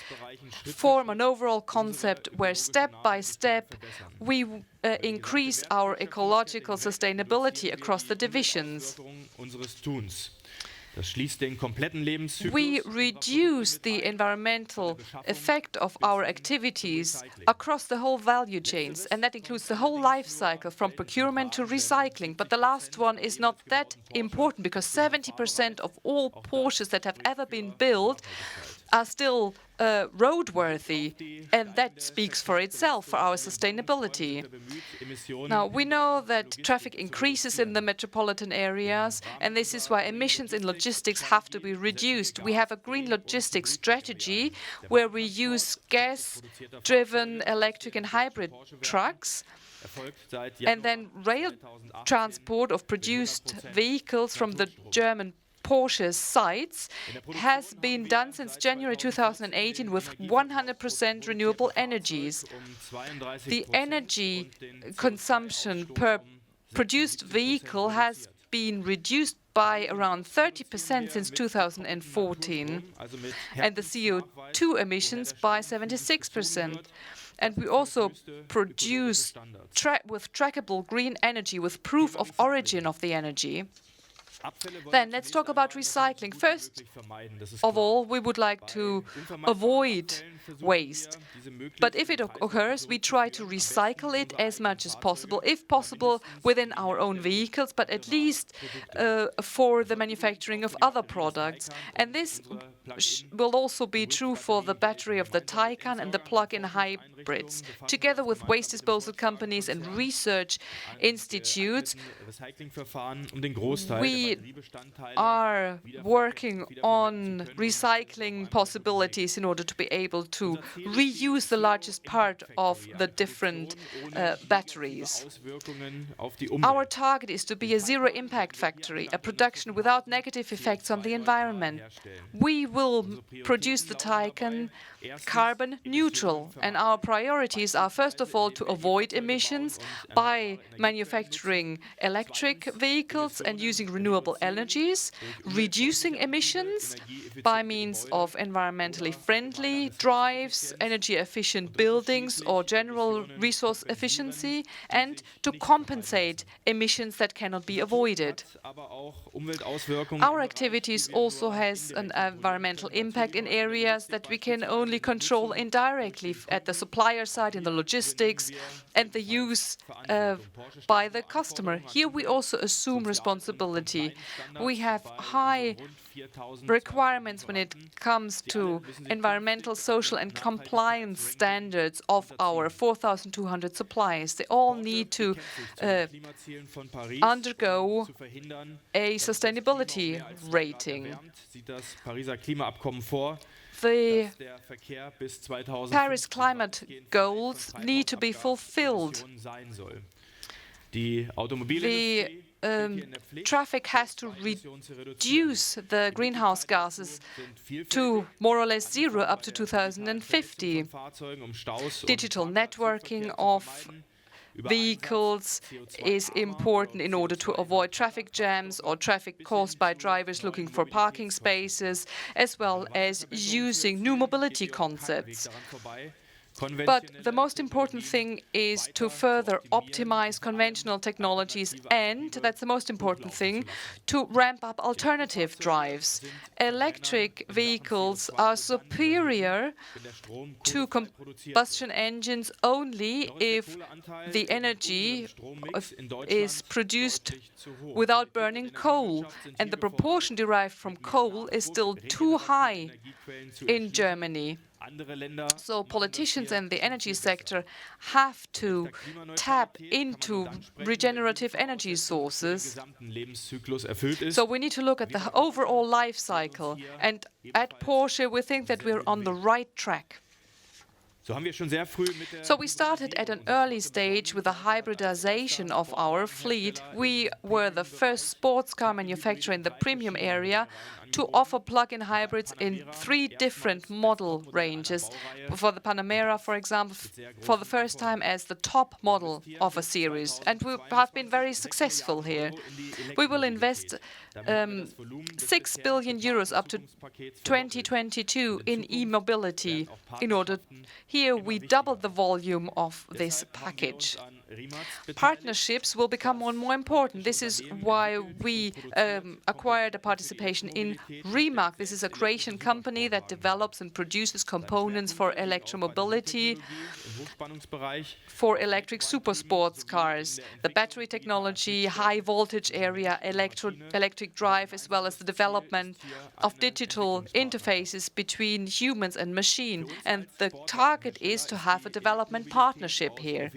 form an overall concept where step by step we increase our ecological sustainability across the divisions. We reduce the environmental effect of our activities across the whole value chains, and that includes the whole life cycle from procurement to recycling. But the last one is not that important because 70% of all Porsches that have ever been built are still roadworthy, and that speaks for itself, for our sustainability. Now, we know that traffic increases in the metropolitan areas, and this is why emissions in logistics have to be reduced. We have a green logistics strategy where we use gas-driven electric and hybrid trucks, and then rail transport of produced vehicles from the German Porsche sites has been done since January 2018 with 100% renewable energies. The energy consumption per produced vehicle has been reduced by around 30% since 2014, and the CO2 emissions by 76%. And we also produce with trackable green energy with proof of origin of the energy. Then let's talk about recycling. First of all, we would like to avoid waste. But if it occurs, we try to recycle it as much as possible, if possible within our own vehicles, but at least for the manufacturing of other products. And this will also be true for the battery of the Taycan and the plug-in hybrids. Together with waste disposal companies and research institutes, we are working on recycling possibilities in order to be able to reuse the largest part of the different batteries. Our target is to be a zero-impact factory, a production without negative effects on the environment. We will produce the Taycan carbon neutral, and our priorities are first of all to avoid emissions by manufacturing electric vehicles and using renewable energies, reducing emissions by means of environmentally friendly drives, energy efficient buildings or general resource efficiency, and to compensate emissions that cannot be avoided. Our activities also has an environmental impact in areas that we can only control indirectly at the supplier side, in the logistics, and the use by the customer. Here we also assume responsibility. We have high requirements when it comes to environmental, social, and compliance standards of our 4,200 suppliers. They all need to undergo a sustainability rating. The Paris climate goals need to be fulfilled. The traffic has to reduce the greenhouse gases to more or less zero up to 2050. Digital networking of vehicles is important in order to avoid traffic jams or traffic caused by drivers looking for parking spaces, as well as using new mobility concepts. But the most important thing is to further optimize conventional technologies, and that's the most important thing, to ramp up alternative drives. Electric vehicles are superior to combustion engines only if the energy is produced without burning coal, and the proportion derived from coal is still too high in Germany. So politicians and the energy sector have to tap into regenerative energy sources. So we need to look at the overall life cycle. And at Porsche, we think that we're on the right track. So we started at an early stage with the hybridization of our fleet. We were the first sports car manufacturer in the premium area to offer plug-in hybrids in 3 different model ranges. For the Panamera, for example, for the first time as the top model of a series. And we have been very successful here. We will invest 6 billion euros up to 2022 in e-mobility. Here we doubled the volume of this package. Partnerships will become more and more important. This is why we acquired a participation in Rimac. This is a Croatian company that develops and produces components for electromobility, for electric supersports cars, the battery technology, high voltage area, electric drive, as well as the development of digital interfaces between humans and machine. And the target is to have a development partnership here.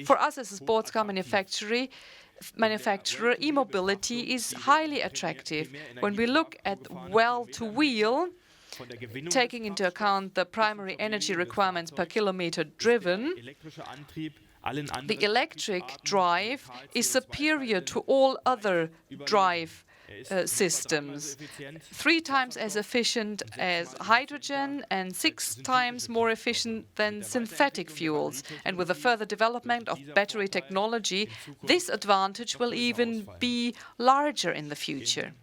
For us as a sports car manufacturer, e-mobility is highly attractive. When we look at well-to-wheel, taking into account the primary energy requirements per kilometer driven, the electric drive is superior to all other drive systems, 3 times as efficient as hydrogen and 6 times more efficient than synthetic fuels. And with the further development of battery technology, this advantage will even be larger in the future.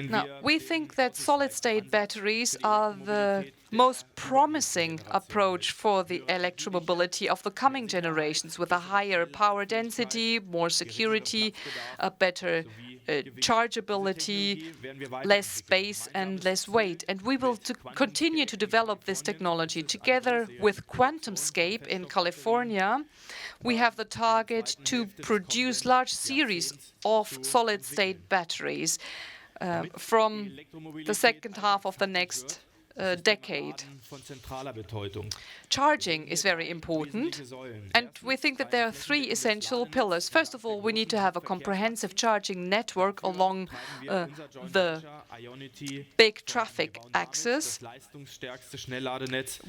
Now, we think that solid-state batteries are the most promising approach for the electromobility of the coming generations, with a higher power density, more security, a better chargeability, less space and less weight. And we will continue to develop this technology. Together with QuantumScape in California, we have the target to produce large series of solid-state batteries from the second half of the next decade. Charging is very important, and we think that there are 3 essential pillars. First of all, we need to have a comprehensive charging network along the big traffic axis.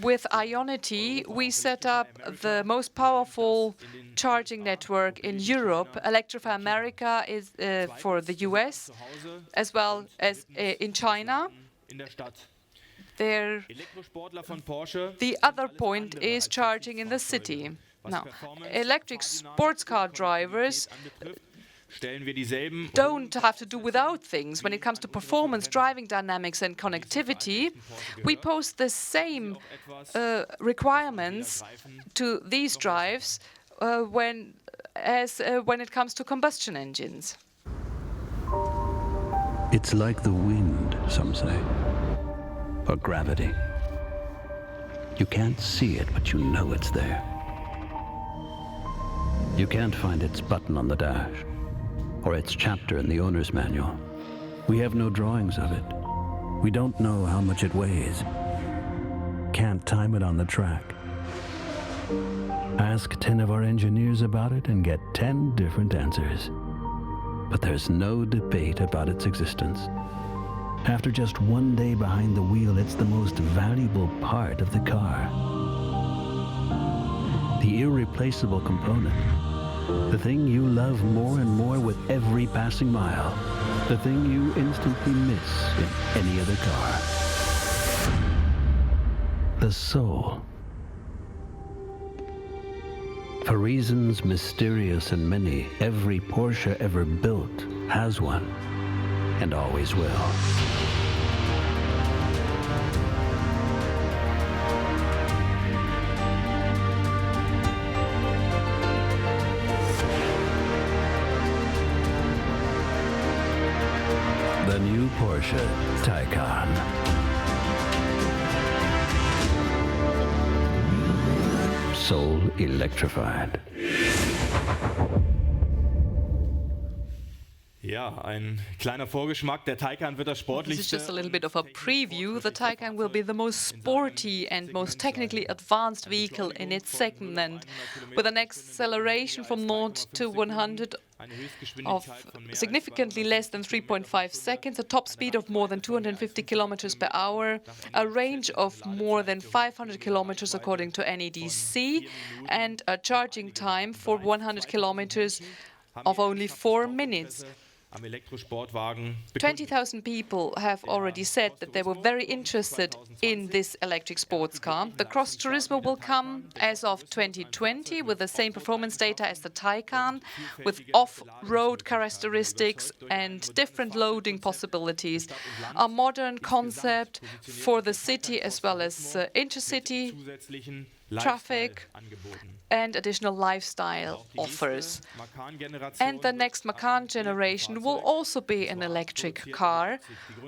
With Ionity, we set up the most powerful charging network in Europe. Electrify America is for the US, as well as in China. The other point is charging in the city. Now, electric sports car drivers don't have to do without things. When it comes to performance, driving dynamics and connectivity, we pose the same requirements to these drives when it comes to combustion engines. It's like the wind, some say, or gravity. You can't see it, but you know it's there. You can't find its button on the dash, or its chapter in the owner's manual. We have no drawings of it. We don't know how much it weighs. Can't time it on the track. Ask 10 of our engineers about it and get 10 different answers. But there's no debate about its existence. After just 1 day behind the wheel, it's the most valuable part of the car. The irreplaceable component The thing you love more and more with every passing mile. The thing you instantly miss in any other car. The soul. For reasons mysterious and many, every Porsche ever built has one, and always will. The new Porsche Taycan. Soul electrified. Ja, ein kleiner Vorgeschmack. Der Taycan wird das This is just sportlichste. a little bit of a preview. The Taycan will be the most sporty and most technically advanced vehicle in its segment, with an acceleration from 0 to 100 of significantly less than 3.5 seconds, a top speed of more than 250 kilometers per hour, a range of more than 500 kilometers according to NEDC, and a charging time for 100 kilometers of only 4 minutes. Am Elektrosportwagen 20,000 people have already said that they were very interested in this electric sports car. The Cross Turismo will come as of 2020 with the same performance data as the Taycan, with off-road characteristics and different loading possibilities. A modern concept for the city as well as intercity zusätzlichen traffic and additional lifestyle offers. And the next Macan generation will also be an electric car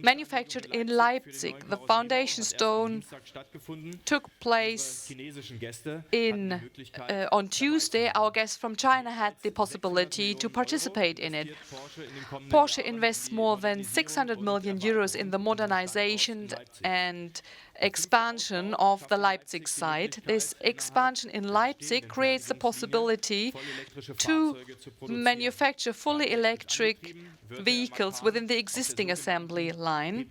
manufactured in Leipzig. The foundation stone took place on Tuesday. Our guests from China had the possibility to participate in it. Porsche invests more than 600 million euros in the modernization and expansion of the Leipzig site. This expansion in Leipzig creates the possibility to manufacture fully electric vehicles within the existing assembly line.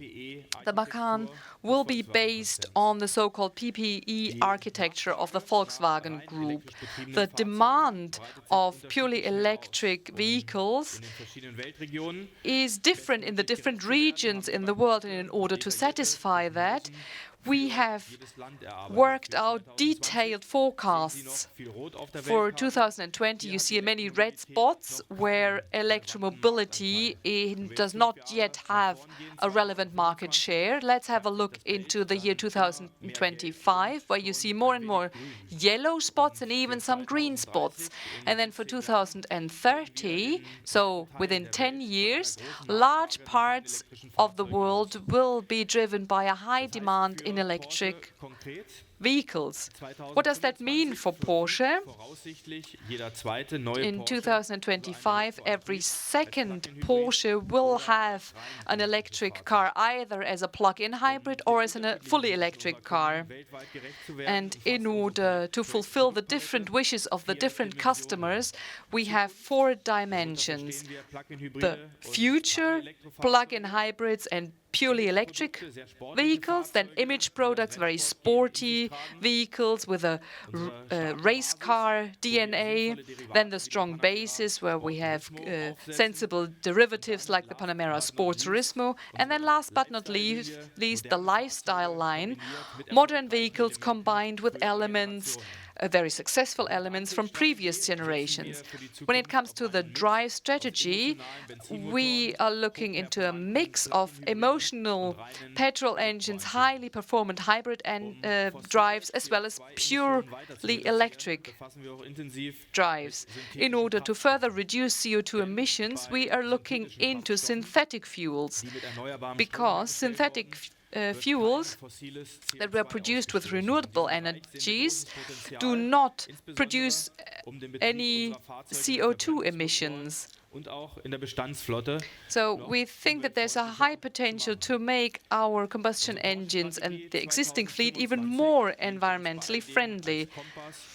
The Macan will be based on the so-called PPE architecture of the Volkswagen Group. The demand of purely electric vehicles is different in the different regions in the world, and in order to satisfy that, we have worked out detailed forecasts. For 2020, you see many red spots where electromobility does not yet have a relevant market share. Let's have a look into the year 2025, where you see more and more yellow spots and even some green spots. And then for 2030, so within 10 years, large parts of the world will be driven by a high demand in electric vehicles. What does that mean for Porsche? In 2025, every second Porsche will have an electric car, either as a plug-in hybrid or as a fully electric car. And in order to fulfill the different wishes of the different customers, we have 4 dimensions: the future, plug-in hybrids and purely electric vehicles, then image products, very sporty vehicles with a race car DNA, then the strong basis where we have sensible derivatives like the Panamera Sport Turismo, and then last but not least, the lifestyle line, modern vehicles combined with elements, very successful elements from previous generations. When it comes to the drive strategy, we are looking into a mix of emotional petrol engines, highly performant hybrid drives, as well as purely electric drives. In order to further reduce CO2 emissions, we are looking into synthetic fuels, because synthetic fuels that were produced with renewable energies do not produce any CO2 emissions. So we think that there's a high potential to make our combustion engines and the existing fleet even more environmentally friendly.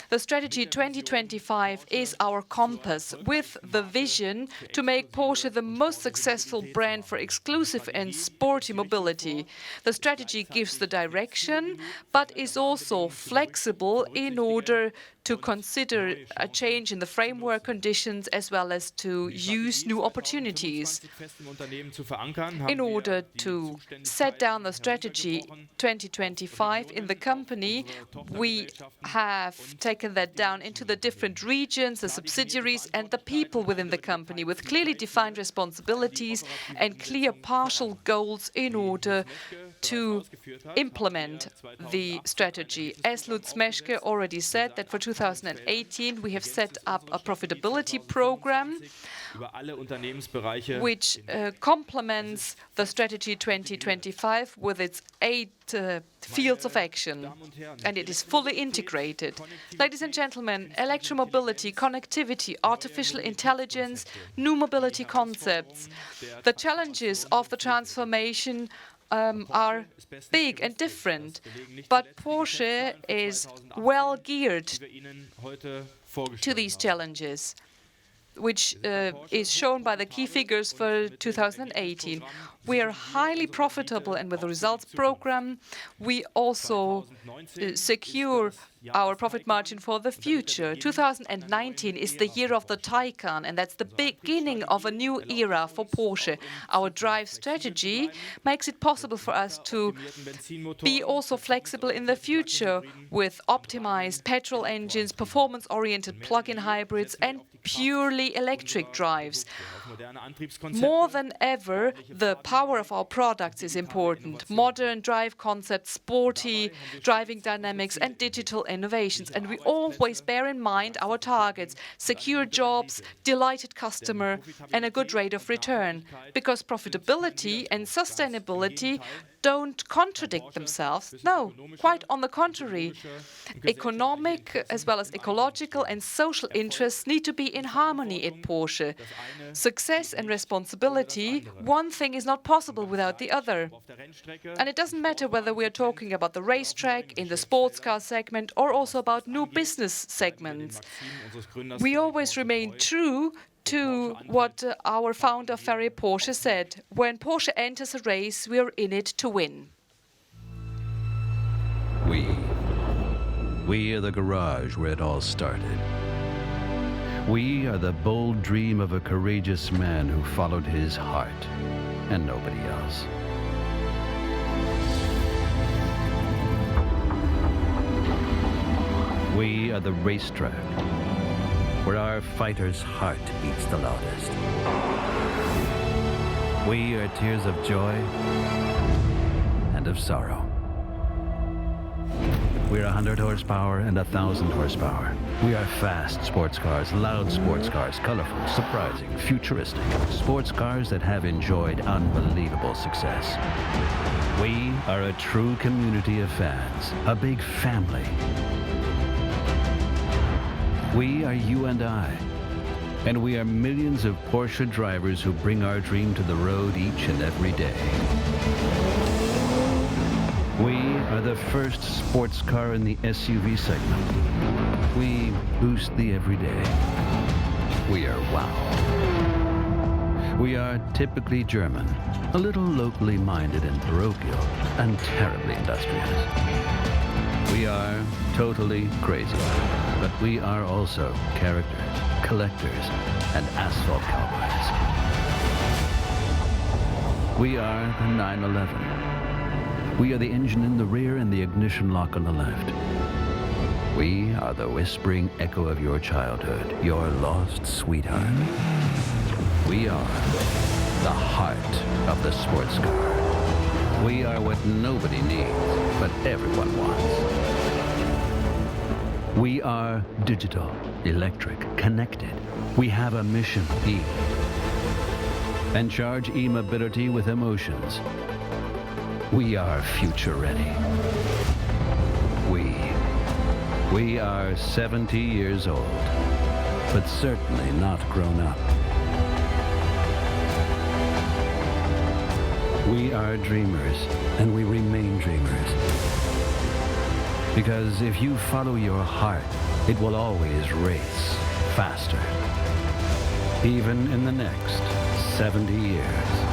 The strategy 2025 is our compass, with the vision to make Porsche the most successful brand for exclusive and sporty mobility. The strategy gives the direction, but is also flexible in order to consider a change in the framework conditions as well as to use new opportunities. In order to set down the strategy 2025 in the company, we have taken that down into the different regions, the subsidiaries and the people within the company with clearly defined responsibilities and clear partial goals in order to implement the strategy. As Lutz Meschke already said, that for 2018 we have set up a profitability program which complements the strategy 2025 with its 8 fields of action, and it is fully integrated. Ladies and gentlemen, electromobility, connectivity, artificial intelligence, new mobility concepts. The challenges of the transformation are big and different, but Porsche is well geared to these challenges, which is shown by the key figures for 2018. We are highly profitable, and with the results program, we also secure our profit margin for the future. 2019 is the year of the Taycan, and that's the beginning of a new era for Porsche. Our drive strategy makes it possible for us to be also flexible in the future with optimized petrol engines, performance-oriented plug-in hybrids, and purely electric drives. More than ever, the power of our products is important. Modern drive concepts, sporty driving dynamics, and digital innovations. And we always bear in mind our targets: secure jobs, delighted customer, and a good rate of return. Because profitability and sustainability don't contradict themselves. No, quite on the contrary. Economic as well as ecological and social interests need to be in harmony at Porsche. Success and responsibility, one thing is not possible without the other. And it doesn't matter whether we are talking about the racetrack, in the sports car segment, or also about new business segments. We always remain true to what our founder Ferry Porsche said: when Porsche enters a race, we are in it to win. We are the garage where it all started. We are the bold dream of a courageous man who followed his heart and nobody else. We are the racetrack where our fighter's heart beats the loudest. We are tears of joy and of sorrow. We're 100 horsepower and 1,000 horsepower. We are fast sports cars, loud sports cars, colorful, surprising, futuristic. Sports cars that have enjoyed unbelievable success. We are a true community of fans, a big family. We are you and I, and we are millions of Porsche drivers who bring our dream to the road each and every day. We are the first sports car in the SUV segment. We boost the everyday. We are wow. We are typically German, a little locally minded and parochial, and terribly industrious. We are totally crazy, but we are also characters, collectors, and asphalt cowboys. We are the 911. We are the engine in the rear and the ignition lock on the left. We are the whispering echo of your childhood, your lost sweetheart. We are the heart of the sports car. We are what nobody needs, but everyone wants. We are digital, electric, connected. We have a mission, E. And charge e-mobility with emotions. We are future ready. We are 70 years old, but certainly not grown up. We are dreamers, and we remain dreamers. Because if you follow your heart, it will always race faster. Even in the next 70 years.